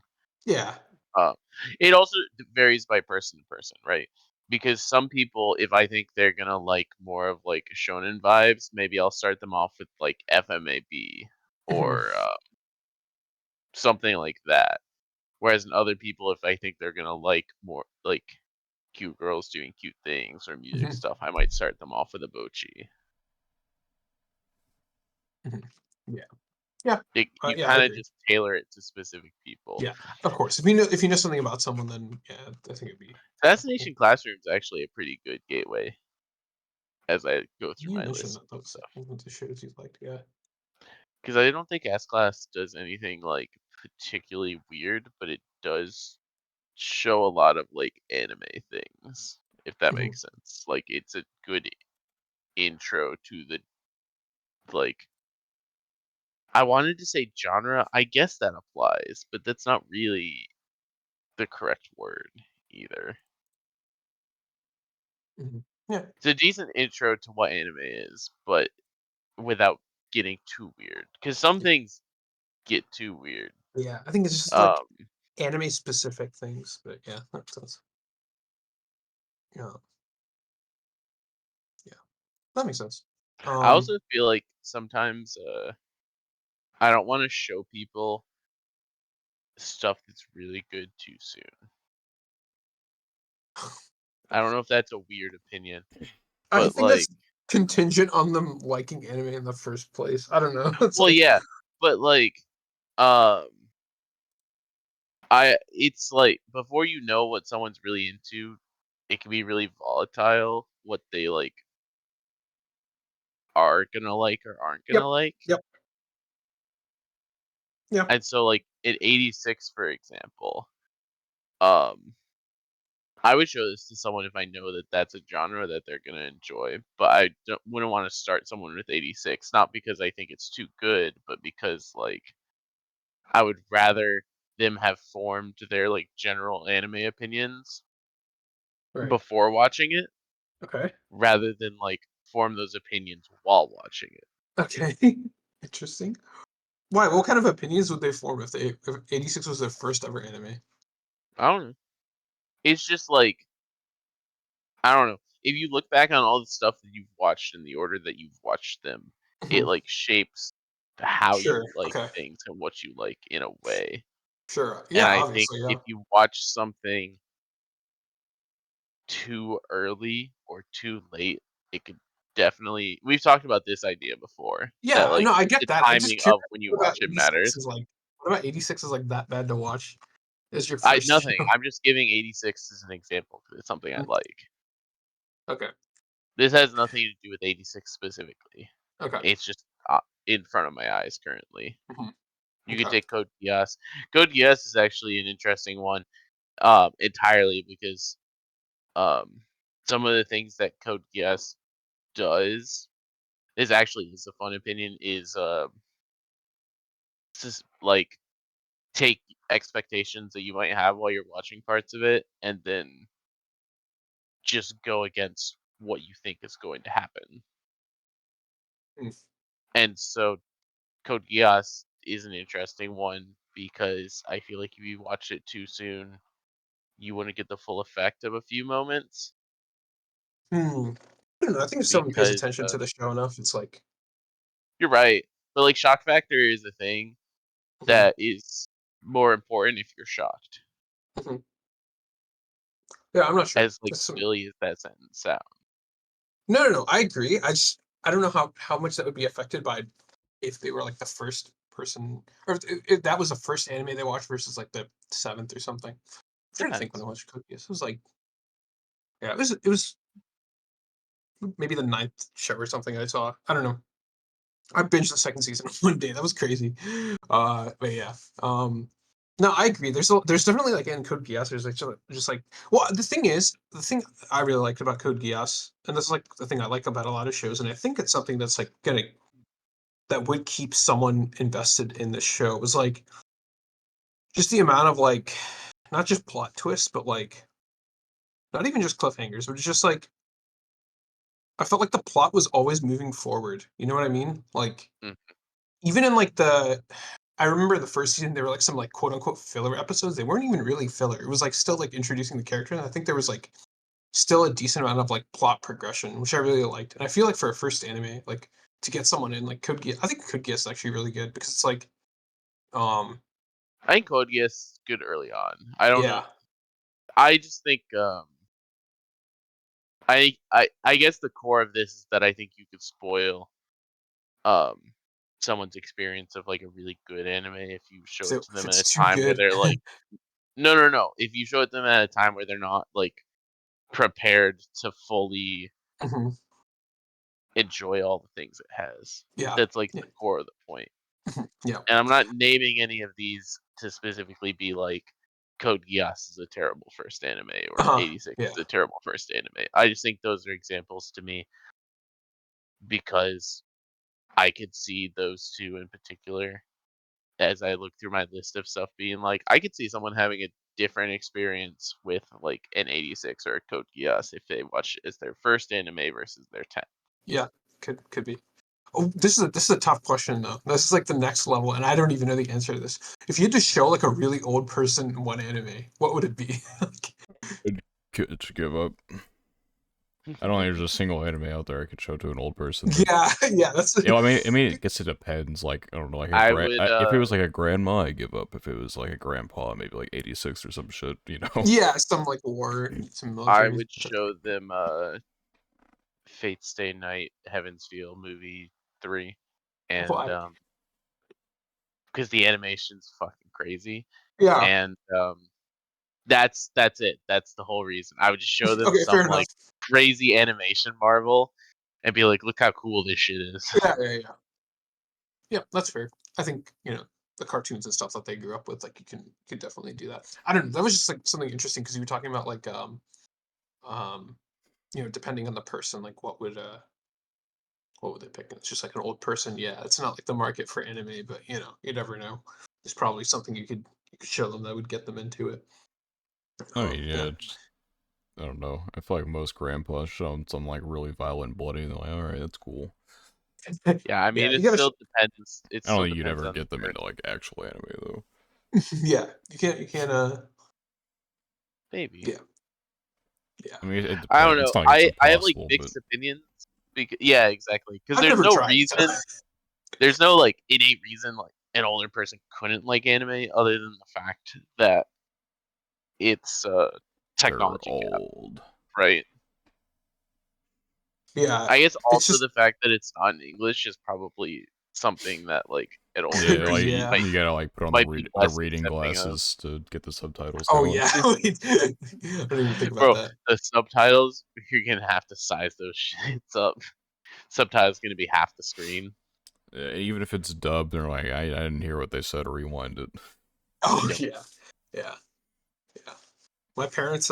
Yeah. Uh, it also varies by person to person, right? Because some people, if I think they're gonna like more of like shonen vibes, maybe I'll start them off with like FMAB Hmm. or something like that. Whereas in other people, if I think they're gonna like more like cute girls doing cute things or music Hmm. stuff, I might start them off with a bochi. Hmm. Yeah. Yeah. You Yeah, I kind of agree. just tailor it to specific people. Yeah, of course. If you know something about someone, then yeah, I think it'd be cool. Assassination Classroom is actually a pretty good gateway as I go through You my mentioned list that and those stuff. one of the shows you liked. Yeah. Because I don't think S Class does anything like particularly weird, but it does show a lot of like anime things, if that Hmm. makes sense. Like it's a good intro to the like I wanted to say genre, I guess that applies, but that's not really the correct word either. Hmm. Yeah. It's a decent intro to what anime is, but without getting too weird. Because some things get too weird. Yeah. I think it's just like Um, anime specific things, but yeah, that makes sense. Yeah. Yeah. That makes sense. I Um, also feel like sometimes I don't want to show people stuff that's really good too soon. I don't know if that's a weird opinion, I but think that's like contingent on them liking anime in the first place. I don't know. It's Well, like, yeah, but like, it's like before you know what someone's really into, it can be really volatile what they like are gonna like or aren't yep, gonna like. yep, yeah. And so like in 86, for example, um, I would show this to someone if I know that that's a genre that they're gonna enjoy. But wouldn't want to start someone with 86, not because I think it's too good, but because like I would rather them have formed their like general anime opinions Right. before watching it, Okay. rather than like form those opinions while watching it. Okay. Interesting. Why? What kind of opinions would they form if 86 was their first ever anime? I don't know. It's just like I don't know. If you look back on all the stuff that you've watched in the order that you've watched them, it Mhm. like shapes how Sure. you like Okay. things and what you like in a way. Sure. And Yeah. I think Obviously. Yeah. if you watch something too early or too late, it could definitely. We've talked about this idea before that Yeah. like No, I get the that. I'm just timing curious. of when you What about watch it 86 matters. is like? What about 86 is like that bad to watch? As your I first nothing. show? I'm just giving 86 as an example because it's something I like. Okay. This has nothing to do with 86 specifically. Okay. It's just in front of my eyes currently. Mhm. You could Okay. take Code Geass. Code Geass is actually an interesting one, entirely because some of the things that Code Geass does is a fun opinion is just like take expectations that you might have while you're watching parts of it and then just go against what you think is going to happen. Mm. And so Code Geass is an interesting one because I feel like if you watch it too soon, you wouldn't get the full effect of a few moments Hmm. I don't know. I think if someone pays because attention to the show enough, it's like, you're right. But like shock factor is a thing mhm, that is more important if you're shocked. mhm. Yeah, I'm not sure. As like That's some, silly as that sentence sounds. no, no, no. I agree. I don't know how much that would be affected by if they were like the first person, or if that was the first anime they watched versus like the seventh or something. I'm trying to think when I Depends. watched Code Geass. It was like, yeah, it was maybe the ninth show or something I saw. I don't know. I binged the second season in one day. That was crazy. But yeah. No, I agree. There's definitely like in Code Geass, there's like just like, well, the thing I really liked about Code Geass, and this is like the thing I like about a lot of shows, and I think it's something that's like gonna that would keep someone invested in the show was like just the amount of like not just plot twists, but like not even just cliffhangers, but it's just like I felt like the plot was always moving forward. You know what I mean? Like Mm. even in like I remember the first season there were like some like quote unquote filler episodes. They weren't even really filler. It was like still like introducing the character. And I think there was like still a decent amount of like plot progression, which I really liked. And I feel like for a first anime, like to get someone in like Code Geass, I think Code Geass is actually really good because it's like um I think Code Geass is good early on. I don't know. yeah. I just think I guess the core of this is that I think you could spoil um someone's experience of like a really good anime if you show it So to if them at it's a too time where good. they're like no. If you show it to them at a time where they're not like prepared to fully Mhm. enjoy all the things it has. Yeah. That's like Yeah. the core of the point. Yeah. And I'm not naming any of these to specifically be like Code Geass is a terrible first anime or Uh-huh. 86 Yeah. is a terrible first anime. I just think those are examples to me because I could see those two in particular as I look through my list of stuff being like I could see someone having a different experience with like an 86 or a Code Geass if they watch it as their first anime versus their 10th. Yeah. Could be. Oh, this is a tough question though. This is like the next level, and I don't even know the answer to this. If you had to show like a really old person one anime, what would it be? Like, To give up. I don't think there's a single anime out there I could show to an old person. That, yeah, yeah, that's you know, I mean, it gets it depends. Like, I don't know, like I would if it was like a grandma, I give up. If it was like a grandpa, maybe like 86 or some shit, you know. yeah, some like war, some I military would stuff. show them Fate Stay Night, Heaven's Feel movie 3, and Why? because the animation's fucking crazy, Yeah. and that's it. That's the whole reason. I would just show them Okay, some fair enough. like crazy animation marvel, and be like, "Look how cool this shit is." Yeah. Yeah, that's fair. I think, the cartoons and stuff that they grew up with, like, you could definitely do that. I don't know. That was just like something interesting because you were talking about like um depending on the person, like what would they pick? It's just like an old person. Yeah, it's not like the market for anime, but you never know. There's probably something you could show them that would get them into it. I mean, yeah, Yeah. I don't know. I feel like most grandpas shown some like really violent and bloody, and they're like, alright, that's cool. Yeah, I Yeah, mean, you gotta. it I don't still think you'd depends ever on the get them into parent. like actual anime though. Yeah, you can't. Maybe. Yeah, yeah. I mean, it I don't depends. know. It's not like it's I have like impossible, but mixed opinions. Yeah, exactly. Because I've never tried. So. there's no like innate reason like an older person couldn't like anime other than the fact that it's a they're technology gap, old. right? Yeah, I guess it's also just the fact that it's not in English is probably something that like an older Yeah, like person yeah. might you gotta like put on be the less reading accepting of. glasses to get the subtitles Oh going. yeah, I didn't even think about Bro, that. the subtitles, you're gonna have to size those shits up. Subtitles gonna be half the screen. Even if it's dubbed, they're like, I didn't hear what they said. Rewind it. Oh Yep. yeah, yeah, yeah. My parents,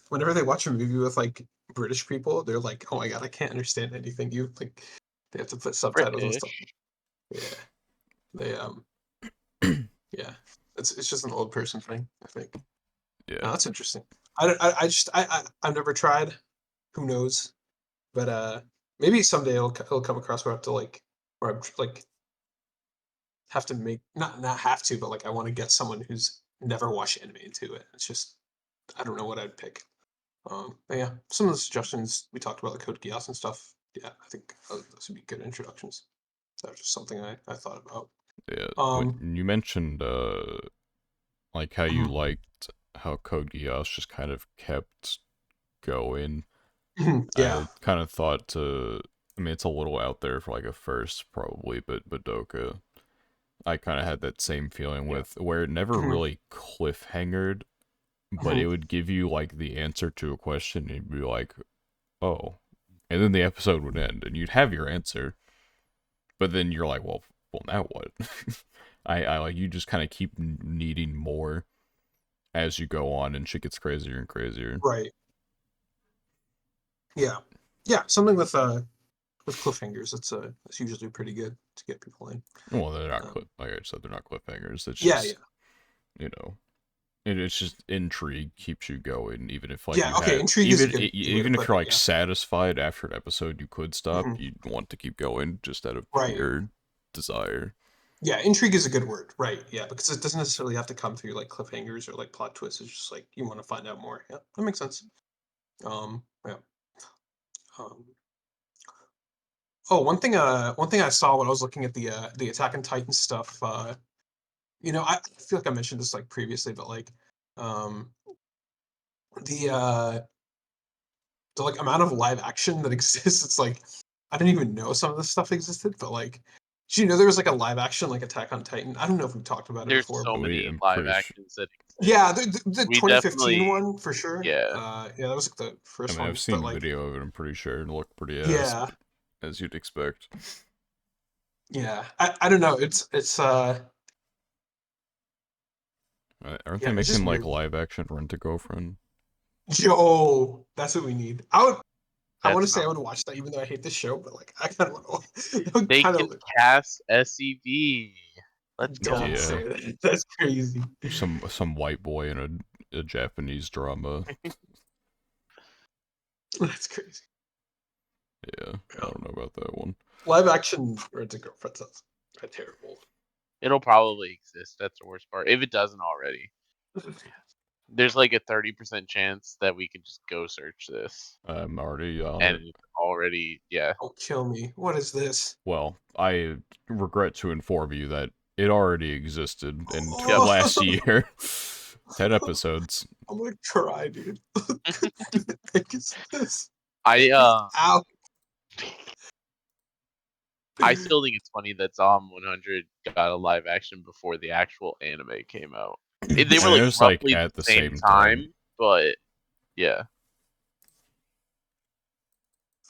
whenever they watch a movie with like British people, they're like, "Oh my god, I can't understand anything." You like, they have to put subtitles and stuff. British. Yeah, they yeah. It's just an old person thing, I think. Yeah. No, that's interesting. I've never tried. Who knows? But maybe someday it'll come across where I have to like, where I'm like have to make not have to, but like I want to get someone who's never watched anime into it. It's just I don't know what I'd pick. But yeah, some of the suggestions we talked about, like Code Geass and stuff. Yeah, I think those would be good introductions. That was just something I thought about. Yeah. Um, When you mentioned like how you mhm, liked how Code Geass just kind of kept going, yeah, I kind of thought to. I mean, it's a little out there for like a first, probably, but Doka, I kind of had that same feeling Yeah. with where it never mhm, really cliffhangered, but mhm, it would give you like the answer to a question, and you'd be like, oh, and then the episode would end, and you'd have your answer, but then you're like, well, now what? I like you just kind of keep needing more as you go on, and shit gets crazier and crazier. right, yeah, yeah. Something with cliffhangers, it's usually pretty good to get people in. Well, they're not Um, like I said, they're not cliffhangers. It's yeah, just yeah, you know, it's just intrigue keeps you going, even if like yeah. you Okay, have intrigue is a good way to even if put you're it. like Yeah. satisfied after an episode, you could stop. Mhm, You'd want to keep going just out of right. pure desire. Yeah, intrigue is a good word, right? Yeah, because it doesn't necessarily have to come through like cliffhangers or like plot twists. It's just like you want to find out more. Yeah, that makes sense. Yeah. Um, oh, one thing I saw when I was looking at the Attack on Titan stuff. I feel like I mentioned this like previously, but like, um, the the like amount of live action that exists. It's like I didn't even know some of this stuff existed, but like, did you know there was like a live action like Attack on Titan? I don't know if we talked about it There's before, so but We many am live pretty sure. actions that yeah, exist. the We 2015 definitely, one for sure. yeah. Yeah, that was like the I first mean, I've one, but seen like, video of it. I'm pretty sure it looked pretty ass, yeah, as you'd expect. yeah. I don't know. It's Aren't they yeah, it's just making like weird. live action Rent a Girlfriend? Yo, that's what we need. I want That's to say I not. would watch that even though I hate this show, but like I kind of want to. That would They kind can of cast SCV. Let's don't go. Yeah, say that. That's crazy. some white boy in a Japanese drama. That's crazy. Yeah, I Yeah. don't know about that one. Live action Rent a Girlfriend sounds terrible. It'll probably exist. That's the worst part. If it doesn't already, there's like a 30% chance that we could just go search this, I'm already on and it. it's already, yeah. Don't kill me. What is this? Well, I regret to inform you that it already existed in Yep. last year. 10 episodes. I'm gonna cry, dude. What the heck is this? I Ow. I still think it's funny that Zom 100 got a live action before the actual anime came out. They were And it like was like roughly at the the same same time. time, but yeah.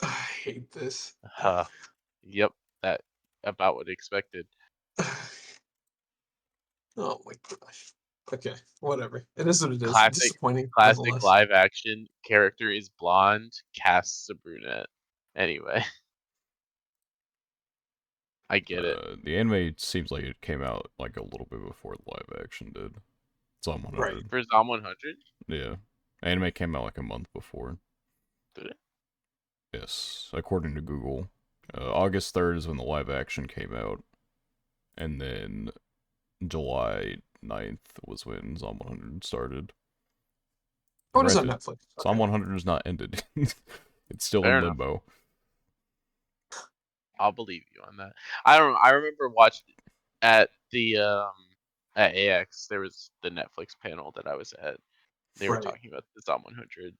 I hate this. Yep, that about what expected. Oh my gosh. Okay, whatever. It is what it is. Classic Disappointing, classic nonetheless. live action character is blonde, casts a brunette. Anyway, I get it. The anime seems like it came out like a little bit before the live action did. It's on Right. 100. For Zom 100, Yeah. Anime came out like a month before. did it? Yes, according to Google. August 3rd is when the live action came out. And then July 9th was when Zom 100 started. Oh, it is on Granted, Netflix. Zom Okay. 100 is not ended. It's still Fair in enough. limbo. I'll believe you on that. I don't know. I remember watching at the at AX. There was the Netflix panel that I was at. They were Right. talking about the Zom 100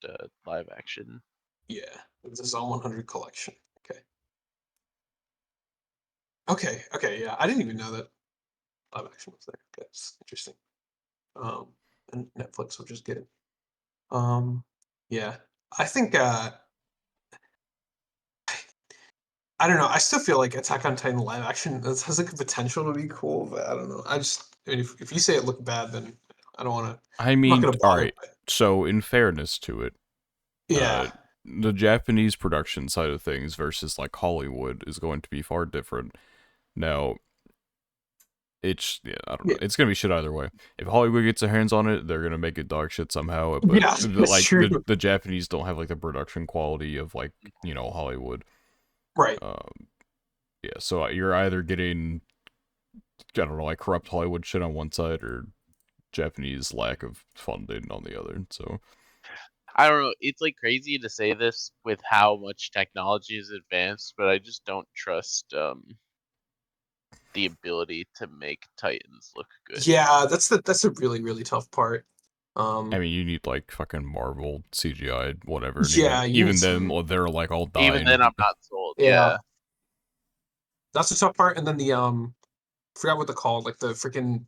live action. Yeah. It's a Zone 100 collection. Okay. Okay, yeah. I didn't even know that live action was there. Okay, it's interesting. And Netflix, which is good. Yeah. I think I don't know. I still feel like Attack on Titan live action has like a potential to be cool, but I don't know. I mean, if you say it looked bad, then I don't want to. I I'm not mean, gonna bother. alright. So, in fairness to it, Yeah, uh, the Japanese production side of things versus like Hollywood is going to be far different. Now, I don't know. yeah, It's gonna be shit either way. If Hollywood gets their hands on it, they're gonna make it dog shit somehow. But yeah. That's like true. the Japanese don't have like the production quality of like Hollywood. Right. Um, yeah. So you're either getting I don't know like corrupt Hollywood shit on one side or Japanese lack of funding on the other. So I don't know. It's like crazy to say this with how much technology is advanced, but I just don't trust the ability to make Titans look good. Yeah, that's a really tough part. I mean, you need like fucking Marvel CGI whatever, and Yeah, you need even then some. they're like all Even then, dying. I'm not sold. Yeah, Yeah, that's the tough part. And then the forgot what they're called, like the freaking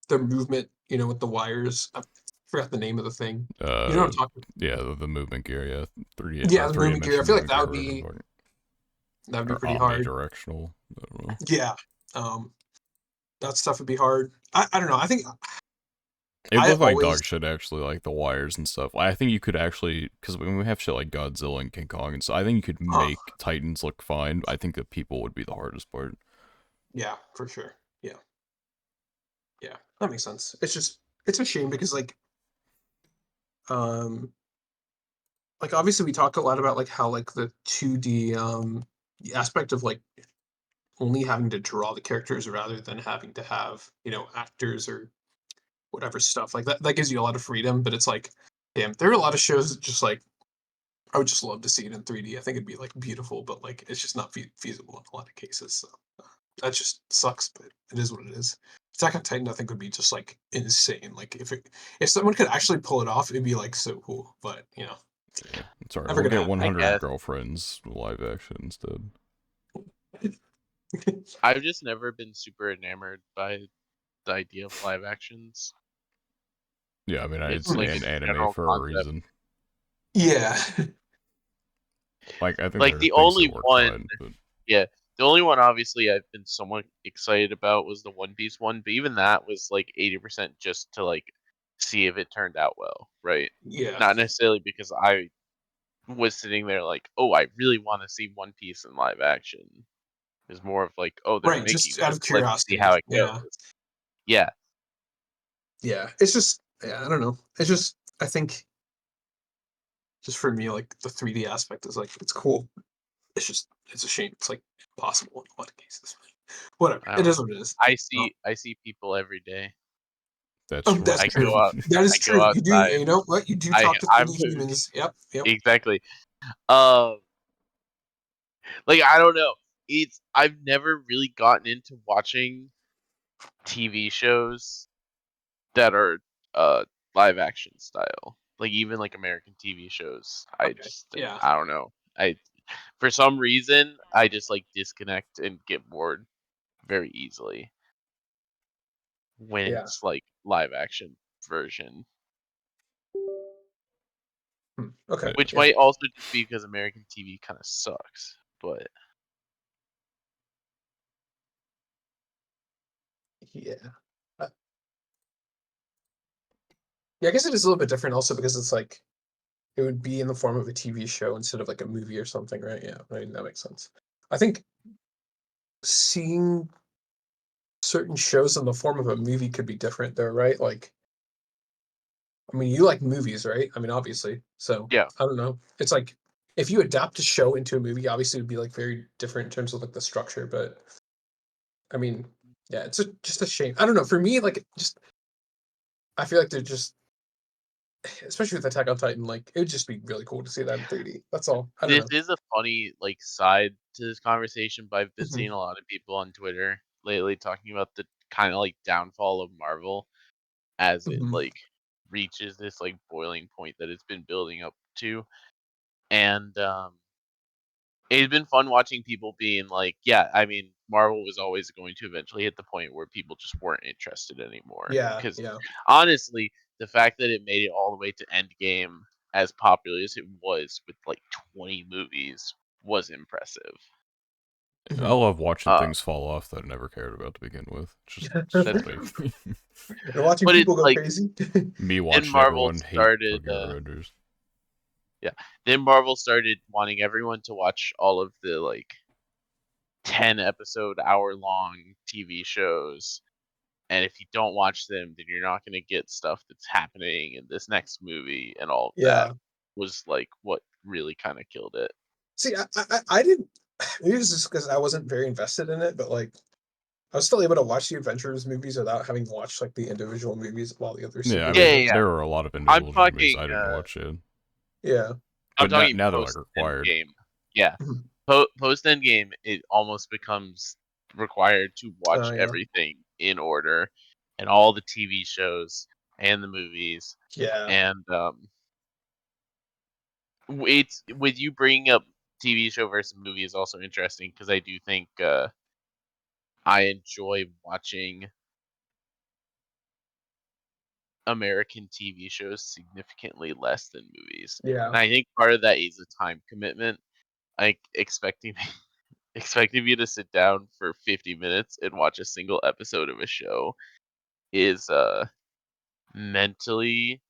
the movement, with the wires. I forgot the name of the thing. You know what Uh, I'm talking yeah, the movement gear, yeah, Yeah, the three movement gear. I dimensional feel like movement that gear, would whatever the be fuck, or pretty hard. omnidirectional. I don't know. Yeah. Um, that stuff would be hard. I don't know. I think It I looked like always dog shit actually, like the wires and stuff. I think you could actually, because when we have shit like Godzilla and King Kong and so I think you could huh. make Titans look fine. I think the people would be the hardest part. Yeah, for sure. Yeah. Yeah. That makes sense. It's a shame because um obviously we talk a lot about like how like the 2D the aspect of like only having to draw the characters rather than having to have, actors or whatever stuff. Like that gives you a lot of freedom, but it's like damn, there are a lot of shows that just like I would just love to see it in 3D. I think it'd be like beautiful, but like it's just not feasible in a lot of cases. So that just sucks, but it is what it is. Attack on Titan, I think, would be just like insane. Like if someone could actually pull it off, it'd be like so cool. But Yeah, it's alright. never We'll gonna get happen. I 100 guess. Girlfriends live action instead. I've just never been super enamored by the idea of live actions. Yeah, I mean, It's it's like an its anime general for a concept. reason. Yeah, Like, I think Like there are the things that only work one, fine, but yeah, the only one obviously I've been somewhat excited about was the One Piece one, but even that was like 80% just to like see if it turned out well, right? yeah, Not necessarily because I was sitting there like, oh, I really want to see One Piece in live action. It was more of like, oh, they're right. making Just out this. of Let's see curiosity. how it Yeah, goes. Yeah, yeah. It's just I don't know. It's just I think just for me, like the 3D aspect is like it's cool. It's a shame. It's like impossible in a lot of cases. Whatever. I It don't is know. what it is. I Oh, see I see people every day. that's oh, true. that's I true. go out That is I go true. You do. outside. You know what? You do I talk to I'm 3D humans. Yep. Yep. exactly. Um like I don't know. It's I've never really gotten into watching TV shows that are uh live action style. Like even like American TV shows. Okay. Yeah. I don't know. for some reason, I just like disconnect and get bored very easily when Yeah. it's like live action version. Okay. Which Yeah. might also just be because American TV kind of sucks. But Yeah. Uh, yeah. I guess it is a little bit different also because it's like it would be in the form of a TV show instead of like a movie or something, right? Yeah. I mean that makes sense. I think seeing certain shows in the form of a movie could be different though, right? Like, I mean, you like movies, right? I mean, obviously. So yeah, I don't know. It's like if you adapt a show into a movie, obviously it would be like very different in terms of like the structure. But I mean, yeah, just a shame. I don't know. For me, like, just I feel like they're just, especially with Attack on Titan, like it would just be really cool to see that in 3D. That's all. I don't this know. is a funny like side to this conversation, but I've been Hmm. seeing a lot of people on Twitter lately talking about the kind of like downfall of Marvel as it Hmm. like reaches this like boiling point that it's been building up to. And it's been fun watching people being like, yeah, I mean, Marvel was always going to eventually hit the point where people just weren't interested anymore. Yeah, Because yeah, honestly, the fact that it made it all the way to Endgame as popular as it was with like 20 movies was impressive. I hmm. love watching Uh, things fall off that I never cared about to begin with. It's that's funny. true. And watching But people it's go like crazy. Me then watching Marvel everyone hate started, Tokyo Revengers. yeah, then Marvel started wanting everyone to watch all of the like 10 episode hour long TV shows. And if you don't watch them, then you're not going to get stuff that's happening in this next movie, and all of that Yeah. was like what really kind of killed it. See, I didn't. Maybe it's just because I wasn't very invested in it, but like I was still able to watch the Avengers movies without having to watch like the individual movies of all the other Yeah, I Yeah, mean, yeah, superheroes. yeah. there are a lot of I'm individual movies talking. I didn't watch yet. Yeah. I'm But now, talking now they're like post required. Endgame. Yeah, Mhm. post Endgame, it almost becomes required to watch Yeah. everything in order, and all the TV shows and the movies, Yeah. and it's with you bringing up TV show versus movie is also interesting because I do think I enjoy watching American TV shows significantly less than movies. Yeah. And I think part of that is a time commitment. Like expecting expecting me to sit down for 50 minutes and watch a single episode of a show is mentally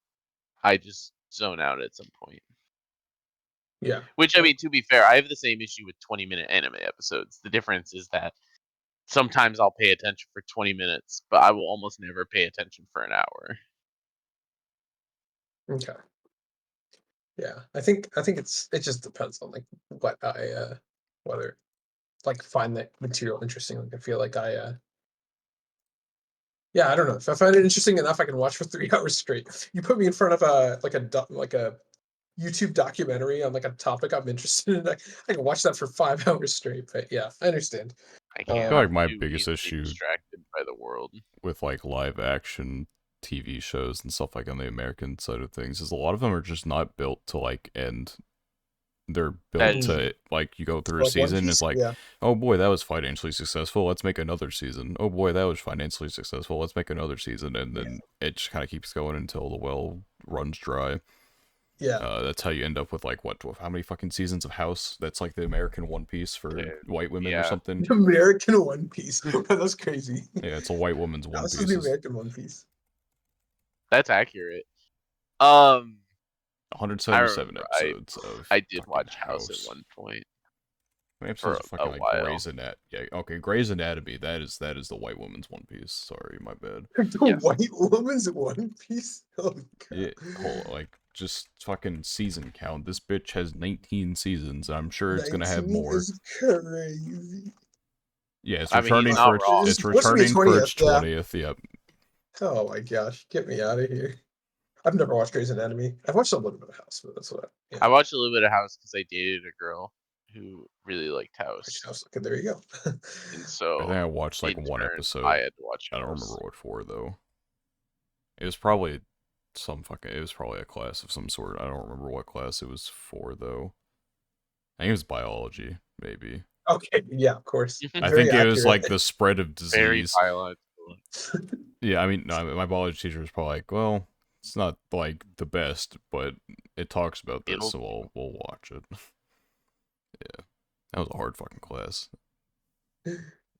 I just zone out at some point. Yeah. Which I mean to be fair, I have the same issue with 20-minute anime episodes. The difference is that sometimes I'll pay attention for 20 minutes, but I will almost never pay attention for an hour. Okay. Yeah. I think it just depends on like what I whether like find that material interesting. Like I feel like yeah, I don't know. If I find it interesting enough, I can watch for 3 hours straight. You put me in front of a like a YouTube documentary on like a topic I'm interested in, I can watch that for 5 hours straight. But yeah, I understand. I I can't. feel Um, like I'm my too biggest easily issue distracted by the world. with like live action TV shows and stuff like on the American side of things is a lot of them are just not built to like end. They're That built is mm, true. to like you go through a like One season, it's Piece. like, Yeah, oh boy, that was financially successful. Let's make another season. Oh boy, that was financially successful. Let's make another season, and yeah, then it just kind of keeps going until the well runs dry. yeah. That's how you end up with like what? How many fucking seasons of House? That's like the American One Piece for Dude, white women or yeah, something. The American One Piece. That's crazy. Yeah, it's a white woman's One House is the Piece. It's American One Piece. that's accurate. Um, I 177 remember episodes of I did fucking watch House at House. one point How many for episodes of a fucking like while. Grey's Anatomy? Yeah, okay, Grey's Anatomy. That is the white woman's One Piece. Sorry, my bad. The Yes, white woman's One Piece. Oh Yeah, god, whole like just fucking season count. This bitch has 19 seasons. I'm sure it's gonna have 19 more. is crazy. Yeah, it's I mean he's returning not for its wrong. It's it's supposed to be a returning for 20th. its Yeah. 20th. Yep. Oh my gosh, get me out of here. I've never watched Grey's Anatomy. I've watched a little bit of House, but that's what. Yeah, I watched a little bit of House because I dated a girl who really liked watched House, House. Okay, there you go. and I think so I watched like in one turn I episode. had to watch I don't remember House. what for though. It was probably some fucking. It was probably a class of some sort. I don't remember what class it was for though. I think it was biology, maybe. Okay, yeah, of course. I Very think it was accurate. like the spread of Very disease. biological. Yeah, I mean, no, my biology teacher was probably like, well, it's not like the best, but it talks about this, It'll so we'll watch it. Yeah, that was a hard fucking class.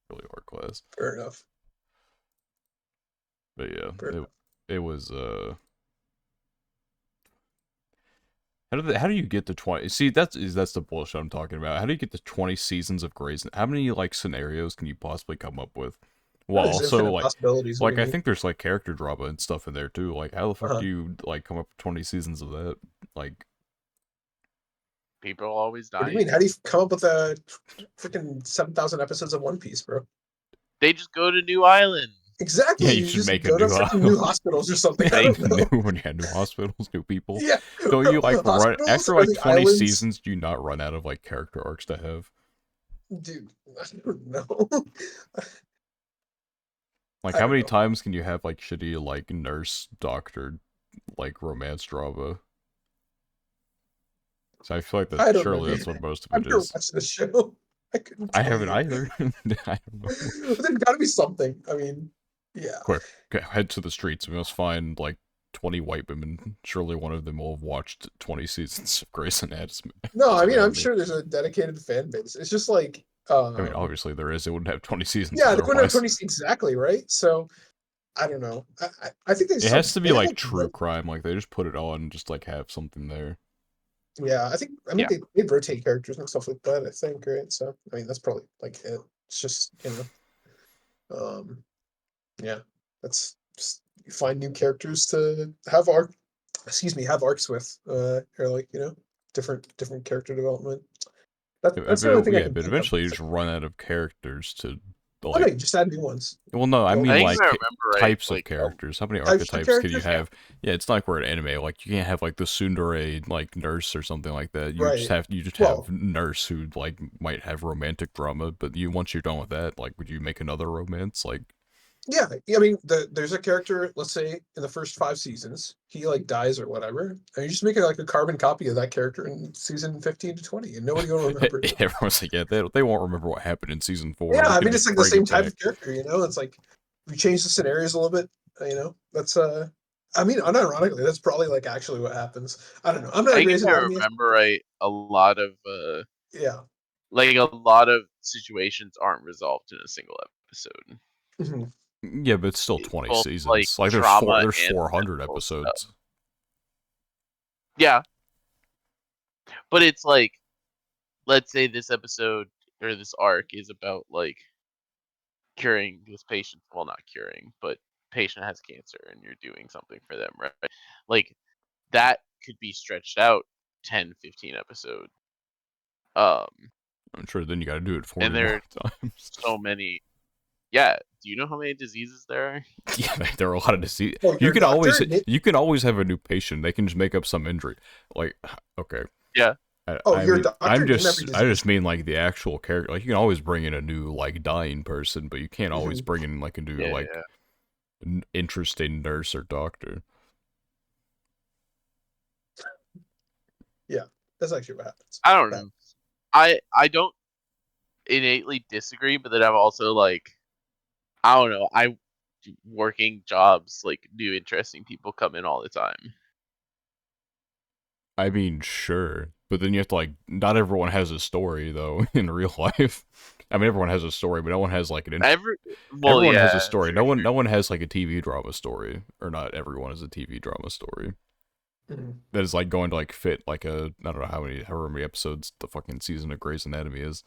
Really hard class. Fair enough. But yeah, Fair enough. it was how do you get to 20? See, that's the bullshit I'm talking about. How do you get to 20 seasons of Grey's? How many like scenarios can you possibly come up with? Oh, Well, there's also infinite possibilities. What do you I mean? think there's like character drama and stuff in there too. Like how the fuck Uh-huh. do you like come up with 20 seasons of that? Like people always What do you dying. mean? How do you come up with a freaking 7,000 episodes of One Piece, bro? They just go to New Island. yeah, Exactly. you You should just make a go to new freaking island. new hospitals or something. I Yeah, don't know. when you had new hospitals, new people. Yeah, Don't you like run hospitals after or like the 20 islands, seasons? Do you not run out of like character arcs to have? dude. I don't know. Like I how don't many know. times can you have like shitty like nurse doctor like romance drama? So I feel like that I don't know, surely that's dude. what most of I've it never is. watched the show. I couldn't I tell haven't you. either. I don't know. But there's got to be something. I mean, yeah. Quick, head to the streets. We must find like 20 white women. Surely one of them will have watched 20 seasons of Grey's Anatomy. No, I mean, I'm Anatomy. sure there's a dedicated fan base. It's just like, I mean, obviously there is. It wouldn't have 20 seasons yeah, they couldn't have otherwise. 20 exactly, right? So I don't know. I think they It still has to they be have like like true crime. Like they just put it on and just like have something there. yeah. I mean Yeah. they rotate characters and stuff like that. I think, right? So I mean that's probably like it. It's just yeah. That's just you find new characters to have have arcs with or like different character development. That's the only thing I Yeah, can but think of. eventually you just run out of characters to Oh no, like. you just add new ones. Well, no, I Go mean I think if I like remember right, types of like characters. How many types of archetypes can you characters. yeah, have? Yeah, it's not like we're an anime. Like you can't have like the tsundere like nurse or something like that. Right. You just have Well, nurse who like might have romantic drama. But you once you're done with that, like would you make another romance? Like yeah. I mean, there's a character. Let's say in the first 5 seasons, he like dies or whatever, and you just make it like a carbon copy of that character in season 15 to 20, and nobody will remember it. everyone's like, yeah, they won't remember what happened in season 4. Yeah, We I can mean, it's just like the bring same it type back. of character. It's like we change the scenarios a little bit. That's I mean, unironically, that's probably like actually what happens. I don't know. I'm I not a think if Grey's I Anatomy remember expert. right, Yeah. a lot of situations aren't resolved in a single episode. Mhm. Yeah, but it's still It's 20 both like seasons. Like trauma there's and 400 mental stuff. episodes. Yeah, but it's like, let's say this episode or this arc is about like curing this patient. Well, not curing, but patient has cancer and you're doing something for them, right? Like that could be stretched out 10, 15 episodes. I'm sure then you got to do it And 40 more there's times. so many. Yeah. Do you know how many diseases there are? Yeah, there are a lot of disease. Oh, you're a doctor? You can always have a new patient. They can just make up some injury. Like, okay, Yeah. Oh, you're a doctor? Name every I disease. just mean like the actual character. Like you can always bring in a new like dying person, but you can't always Mhm. bring in like a new Yeah. like Yeah. interesting nurse or doctor. Yeah, that's actually what happens. I don't Yeah. know. I don't innately disagree, but then I'm also like, I don't know. I working jobs, like new interesting people come in all the time. I mean, sure, but then you have to like. Not everyone has a story though in real life. I mean, everyone has a story, but no one has like an Well, everyone has a yeah, story. sure, sure. No one has like a TV drama story, or not everyone has a TV drama story Mhm. that is like going to like fit like a I don't know however many episodes the fucking season of Grey's Anatomy is.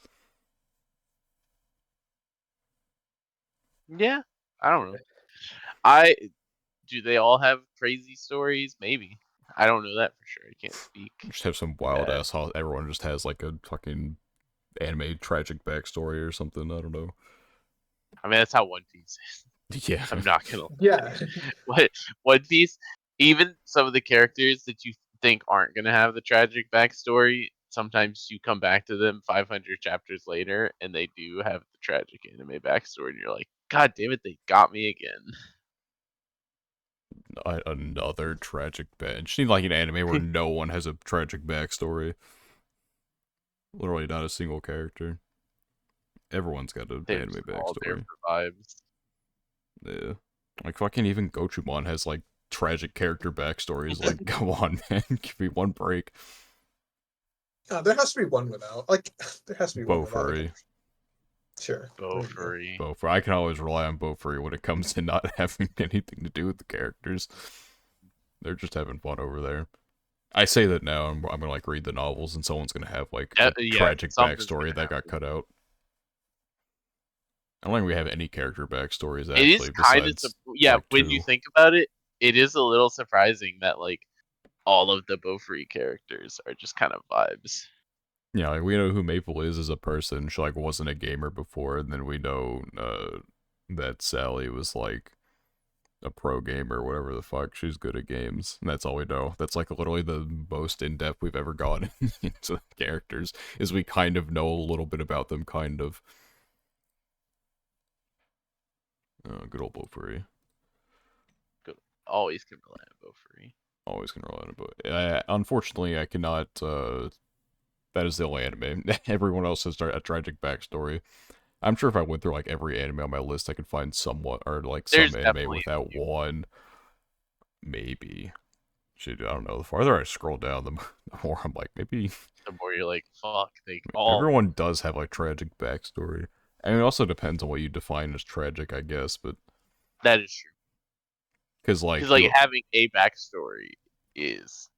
Yeah, I don't know. I do they all have crazy stories? Maybe. I don't know that for sure. I can't speak Just have some to wild that. ass. Everyone just has like a fucking anime tragic backstory or something. I don't know. I mean, that's how One Piece is. Yeah, I'm not gonna Yeah. what One Piece. Even some of the characters that you think aren't gonna have the tragic backstory, sometimes you come back to them 500 chapters later, and they do have the tragic anime backstory, and you're like, God damn it, they got me again. another tragic back. Just need like an anime where no one has a tragic backstory. Literally not a single character. Everyone's got an They're anime just all there backstory. for vibes. Yeah. Like, fucking even Gochumon has, like, tragic character backstories. Like, come on, man. Give me one break. There has to be one without. Like, there has to be one without. Bofuri. Sure. There you go. Bofuri. Bofuri. I can always rely on Bofuri when it comes to not having anything to do with the characters. They're just having fun over there. I say that now, I'm gonna, like, read the novels, and someone's gonna have, like, a Yeah, tragic something's backstory gonna that got happen. cut out. I don't think we have any character backstories, It is actually, kind of besides, yeah. like, When you 2. think about it, it is a little surprising that like all of the Bofuri characters are just kind of vibes. Yeah, like, we know who Maple is as a person. She, like, wasn't a gamer before, and then we know, that Sally was, like, a pro gamer, whatever the fuck. She's good at games. And that's all we know. That's, like, literally the most in-depth we've ever gone into characters, is we kind of know a little bit about them, kind of. Good old Bofuri. Good. Always can rely on Bofuri. Always can rely on it, but unfortunately, I cannot, that is the only anime. Everyone else has a tragic backstory. I'm sure if I went through, like, every anime on my list, I could find somewhat, or, like, There's some anime definitely without one. Maybe. Shit, I don't know. The farther I scroll down, the more I'm like, maybe the more you're like, fuck, they all. everyone does have, like, tragic backstory. I mean, it also depends on what you define as tragic, I guess, but, That is true. because, Because like, like having a backstory is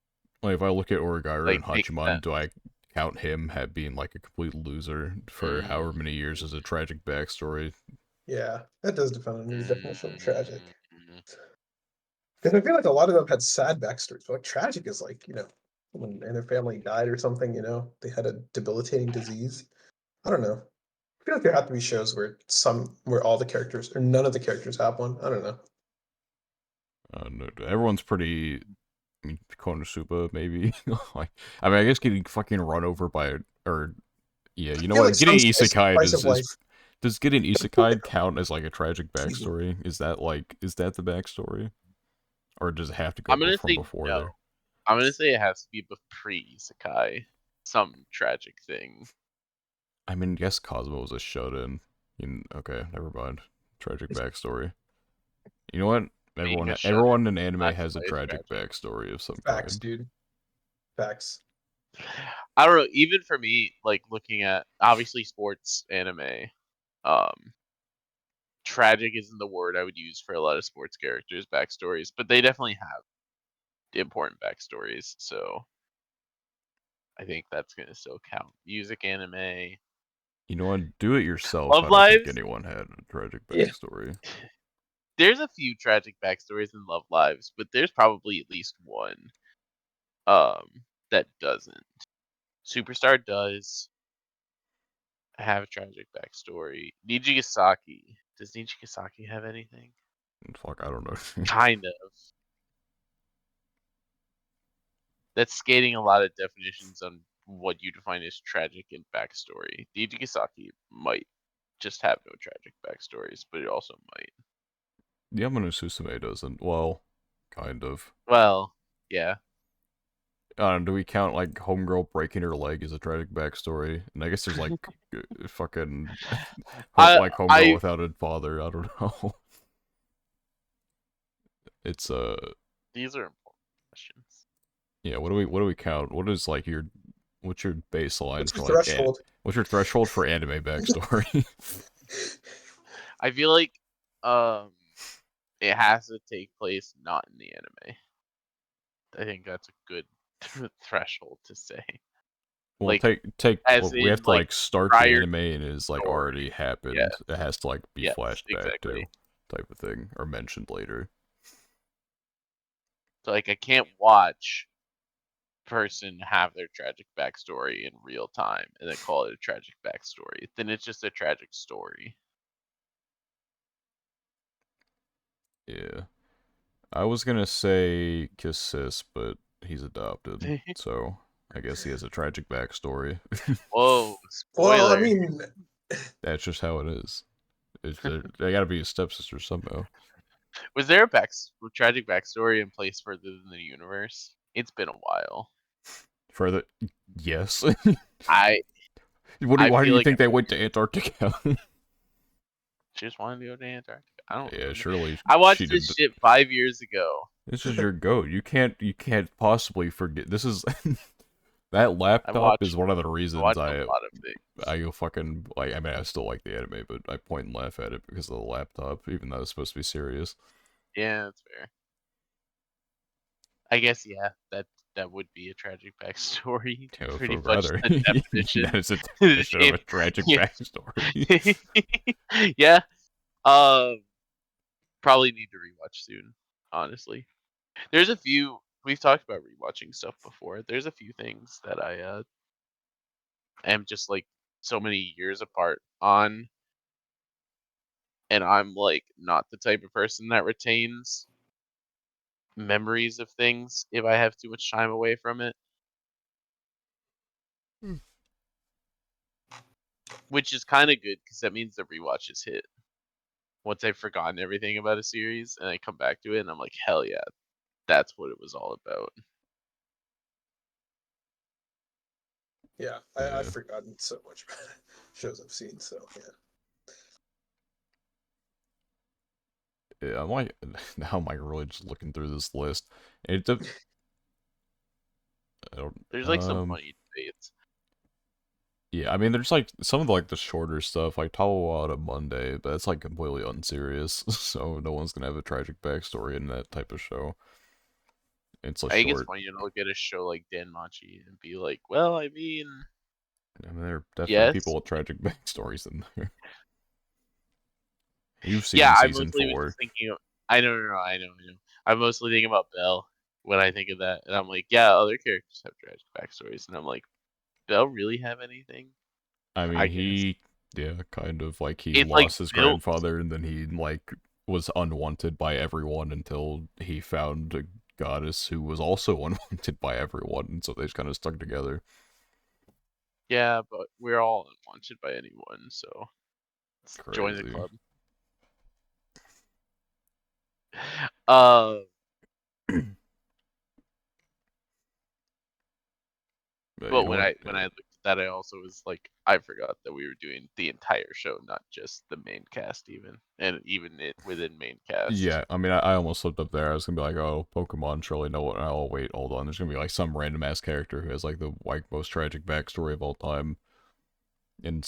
if I look at Origairu like and makes Hachiman, sense. do I count him being, like, a complete loser for however many years as a tragic backstory? Yeah, that does depend on your definition of tragic. Mm, Because I feel like a lot of them had sad backstories, but like tragic is like, when their family died or something, they had a debilitating disease. I don't know. I feel like there have to be shows where all the characters or none of the characters have one. I don't know. No, everyone's pretty. I mean, Konosuba, maybe. Like, I mean, I guess getting fucking run over by, or yeah, I you know feel like what? Getting some isekai slice of is life. does getting isekai count as, like, a tragic Excuse me. backstory? Is that the backstory, or does it have to go I'm gonna from say before no. there? I'm gonna say it has to be pre-isekai, some tragic thing. I mean, yes, Cosmo was a shonen. Okay, never mind. Tragic backstory. You know what? Being a shonen Everyone in anime has a classified as tragic tragic. backstory of some Facts, kind. dude. Facts. I don't know. Even for me, like looking at obviously sports anime, um, tragic isn't the word I would use for a lot of sports characters' backstories, but they definitely have important backstories. So I think that's gonna still count. Music anime, You know what? Do it yourself. Love I don't think Lives. anyone had a tragic Yeah. backstory. There's a few tragic backstories in Love Lives, but there's probably at least one that doesn't. Superstar does have a tragic backstory. Nijigasaki. Does Nijigasaki have anything? Fuck, I don't know. Kind of. That's skating a lot of definitions on what you define as tragic and backstory. Nijigasaki might just have no tragic backstories, but it also might. Yamano Susume doesn't. Well, kind of. Well, yeah. Do we count, like, homegirl breaking her leg as a tragic backstory? And I guess there's, like, fucking like homegirl I without a father. I don't know. It's these are important questions. yeah. What do we count? What's your baseline What's for, your like, threshold? what's your threshold for anime backstory? I feel like um it has to take place not in the anime. I think that's a good threshold to say. Well, Like as we have in to, like like, start the prior anime and it's, like, story. already Yeah. happened. It has to, like, be Yes, flashed back to, exactly. type of thing, or mentioned later. So like I can't watch person have their tragic backstory in real time and then call it a tragic backstory. Then it's just a tragic story. Yeah. I was gonna say Kissis, but he's adopted, so I guess he has a tragic backstory. Whoa, Well, I spoiler. mean, That's just how it is. They gotta be his stepsister somehow. Was there a tragic backstory in place further than the universe? It's been a while. Further, yes. I I Why do feel you like think they went to Antarctica? she just wanted to go to Antarctica. I don't Yeah, remember. surely I she watched this did. shit 5 years ago. This is your goat. You can't possibly forget. This is that I laptop is watched one of the I reasons watched a lot of things. I go fucking like. I mean, I still like the anime, but I point and laugh at it because of the laptop, even though it's supposed to be serious. Yeah, that's fair. I guess yeah, that would be a tragic backstory. You know, Pretty for much rather the that definition. is a definition of It- a tragic yeah. backstory. Yeah. Um, probably need to rewatch soon. Honestly, there's a few. We've talked about rewatching stuff before. There's a few things that I am just like so many years apart on, and I'm like not the type of person that retains memories of things if I have too much time away from it, which is kind of good because that means the rewatches hit. Once I've forgotten everything about a series and I come back to it and I'm like, hell yeah, that's what it was all about. Yeah, I've Yeah. forgotten so much shows I've seen. So yeah. Yeah, I'm like, now I'm like really just looking through this list. I don't, There's like some funny debates. yeah, I mean, there's like some of the shorter stuff, like Talawada Monday, but it's like completely unserious, so no one's gonna have a tragic backstory in that type of show. It's a I think it's short. funny to look at a show like Danmachi and be like, well, I mean, I mean, there are definitely people yes. with tragic backstories in there. You've Yeah, seen I season mostly was 4. just thinking of, I don't know, I know. I'm mostly thinking about Belle when I think of that. And I'm like, yeah, other characters have tragic backstories. And I'm like, Belle really have anything? I I mean, guess. yeah, kind of like he It's like lost his built. grandfather, and then he like was unwanted by everyone until he found a goddess who was also unwanted by everyone, and so they just kind of stuck together. Yeah, but we're all unwanted by anyone, so let's join the Crazy. club. Uh, But you but know when what? I looked at that, I also was like, I forgot that we were doing the entire show, not just the main cast, even, and even it within main cast. Yeah, I mean, I almost slipped up there. I was gonna be like, oh, Pokemon, surely no one. Oh, wait, hold on. There's gonna be like some random ass character who has like the most tragic backstory of all time in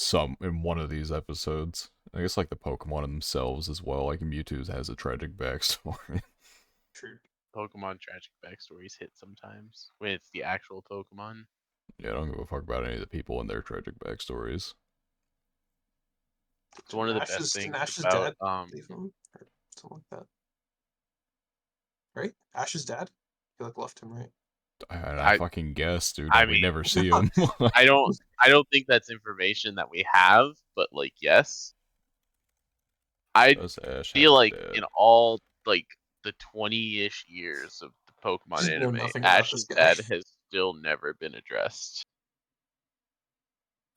one of these episodes. I guess like the Pokemon themselves as well. Like Mewtwo has a tragic backstory. True. Pokemon tragic backstories hit sometimes when it's the actual Pokemon. Yeah, I don't give a fuck about any of the people and their tragic backstories. It's one of the best Didn't things Ash's about dad leave him or something like that? Right? Ash's dad? He like left him, right? I I fucking guess, dude. I We mean never see him. I don't think that's information that we have, but like yes. I Does Ash have feel a like in dad? all like the 20-ish years of the Pokemon Just know anime, nothing about this Ash's guy. dad has still never been addressed.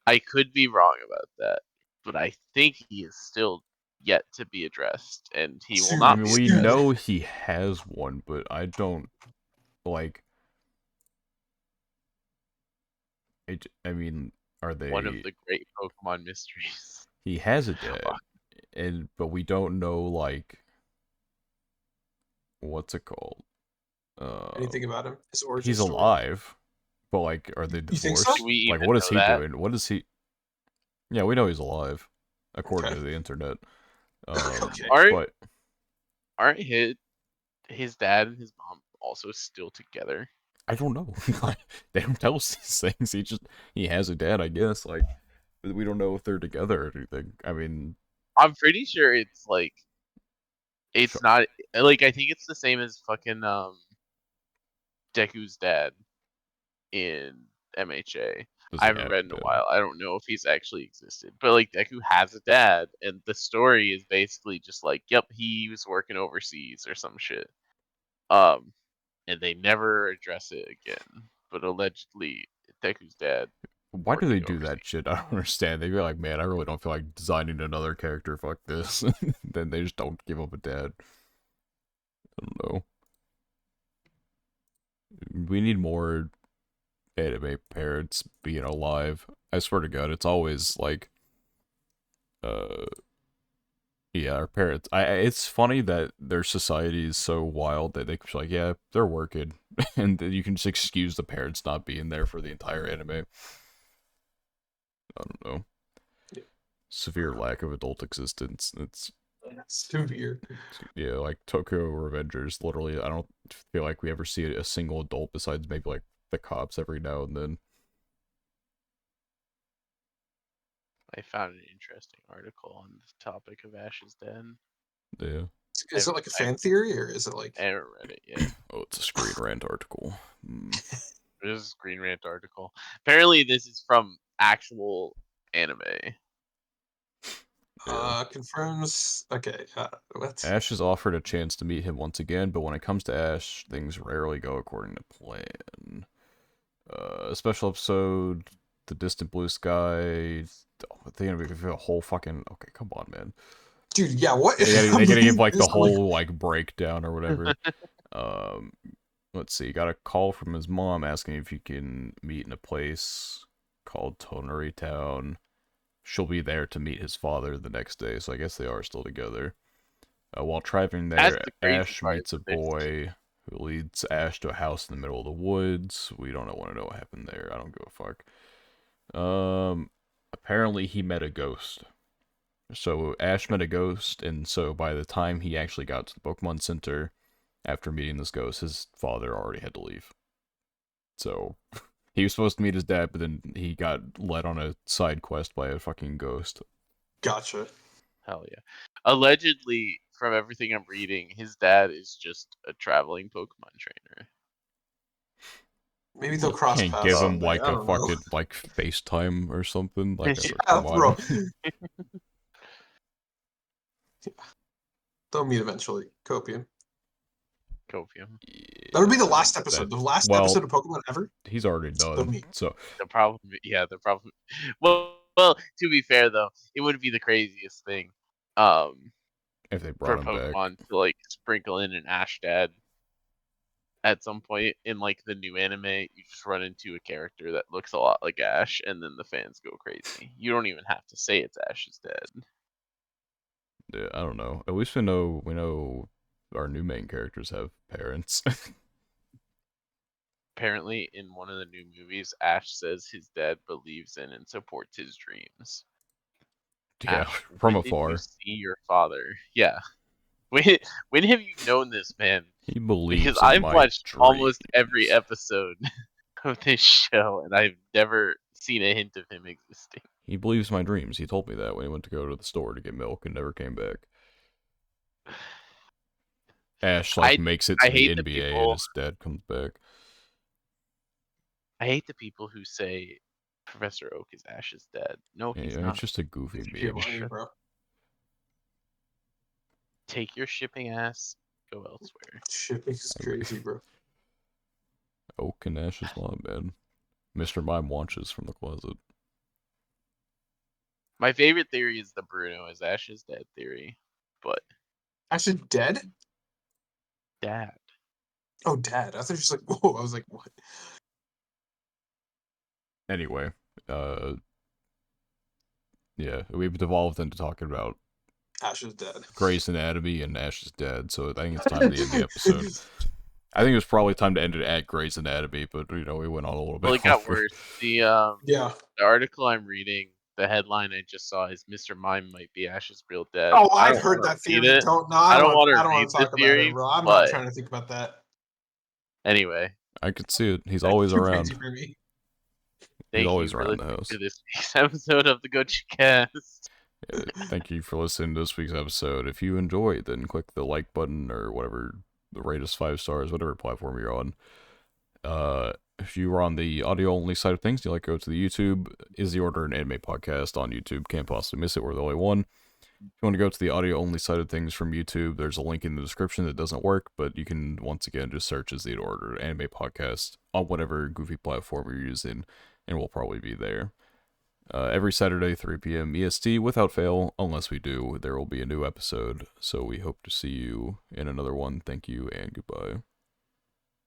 I could be wrong about that, but I think he is still yet to be addressed, and he will I Soon, not mean, be we soon. addressed. know he has one, but I don't like. I mean, are One of they? the great Pokemon mysteries. He has a dad, and but we don't know like what's it called. Uh, Anything about him? His origin he's story? alive, but like, are they You think so? Do we divorced? Like, even what is know he that? doing? What is he? Yeah, we know he's alive, according Okay. to the internet. Okay. Aren't But aren't his dad and his mom also still together? I don't know. Like, they don't tell us these things. He has a dad, I guess. Like, we don't know if they're together or anything. I mean, I'm pretty sure it's like sh- it's not like I think it's the same as fucking Deku's dad in MHA. does I he haven't have read in a a dad? while. I don't know if he's actually existed, but like Deku has a dad, and the story is basically just like, yep, he was working overseas or some shit. Um, and they never address it again. But allegedly, Deku's dad Why do they working do overseas. that shit? I don't understand. They be like, man, I really don't feel like designing another character. Fuck this. Then they just don't give him a dad. I don't know. We need more. anime parents being alive. I swear to God, it's always like, uh, yeah, our parents. It's funny that their society is so wild that they can be like, yeah, they're working, and then you can just excuse the parents not being there for the entire anime. I don't know. Yeah. Severe lack of adult existence. It's Severe. yeah, like Tokyo Revengers. Literally, I don't feel like we ever see a single adult besides maybe like the cops every now and then. I found an interesting article on the topic of Ash's Den. Yeah. Is it like a fan theory, or is it like? I haven't read it yet. Oh, it's a Screen Rant article. This is a Screen Rant article. Apparently, this is from actual anime. Yeah. Confirms. Okay. What? Ash is offered a chance to meet him once again, but when it comes to Ash, things rarely go according to plan. A special episode, The Distant Blue Sky. Oh, they're gonna be a whole fucking. Okay, come on, man. Dude, yeah. What? They gotta give like the This one- whole like breakdown or whatever. um, let's see. Got a call from his mom asking if you can meet in a place called Tonari Town. She'll be there to meet his father the next day, so I guess they are still together. While traveling That's there, the crazy Ash part. meets a boy who leads Ash to a house in the middle of the woods. We don't want to know what happened there. I don't give a fuck. Apparently he met a ghost. So Ash met a ghost, and so by the time he actually got to the Pokemon Center, after meeting this ghost, his father already had to leave. So he was supposed to meet his dad, but then he got led on a side quest by a fucking ghost. Gotcha. Hell yeah. Allegedly, from everything I'm reading, his dad is just a traveling Pokemon trainer. Maybe they'll cross Can't paths give him someday. like I a don't know. fucking like FaceTime or something. Like, Yeah, come bro. on. They'll meet eventually. Copium. Copium. That would be the Yeah, last episode. The last well, episode of Pokemon ever. he's already They'll done. meet. So The problem, the problem. Well, to be fair though, it would be the craziest thing, if they for brought him back, Pokemon to like sprinkle in an Ash dad at some point in like the new anime. You just run into a character that looks a lot like Ash, and then the fans go crazy. You don't even have to say it's Ash's dad. yeah, I don't know. At least we know our new main characters have parents. Apparently, in one of the new movies, Ash says his dad believes in and supports his dreams. Yeah, Ash, from when did you afar. see your father? Yeah. When have you known this man? He Because believes in I've my watched almost every dreams. episode of this show, and I've never seen a hint of him existing. He believes my dreams. He told me that when he went to go to the store to get milk and never came back. Ash like I makes it I to the hate the NBA and people. his dad comes back. I hate the people who say Professor Oak is Ash's dad. No, he's Yeah, it's not. just a goofy Shame meme. on you, bro. Take your shipping ass, go elsewhere. Shipping is crazy, bro. Oak and Ash's mom, man. Mr. Mime watches from the closet. My favorite theory is the Bruno is Ash's dad theory, but Actually, dead? dad. Oh, dad. I thought you were just like, whoa. I was like, what? Anyway, yeah, we've devolved into talking about Ash is dead. Grey's Anatomy and Ash's dad, so I think it's time to end the episode. I think it was probably time to end it at Grey's Anatomy, but we went on a little bit. Well, it got over. worse. Yeah. The article I'm reading, the headline I just saw is Mr. Mime might be Ash's real dad. Oh, I I've don't heard wanna that read theory. it. I don't want to read the talk about theory, it, bro. I'm not but trying to think about that. anyway, I could see it. He's That's always too around. crazy for me. He's thank you always for around the listening house. to this week's episode of the Gochuucast. Yeah, thank you for listening to this week's episode. If you enjoyed, then click the like button or whatever, rate us 5 stars, whatever platform you're on. If you are on the audio only side of things, you like go to the YouTube. Is the Order an Anime podcast on YouTube? Can't possibly miss it. We're the only one. If you want to go to the audio only side of things from YouTube, there's a link in the description that doesn't work, but you can once again just search as the Order Anime podcast on whatever goofy platform you're using, and we'll probably be there. Every Saturday, 3 p.m. EST, without fail. Unless we do, there will be a new episode. So we hope to see you in another one. Thank you and goodbye.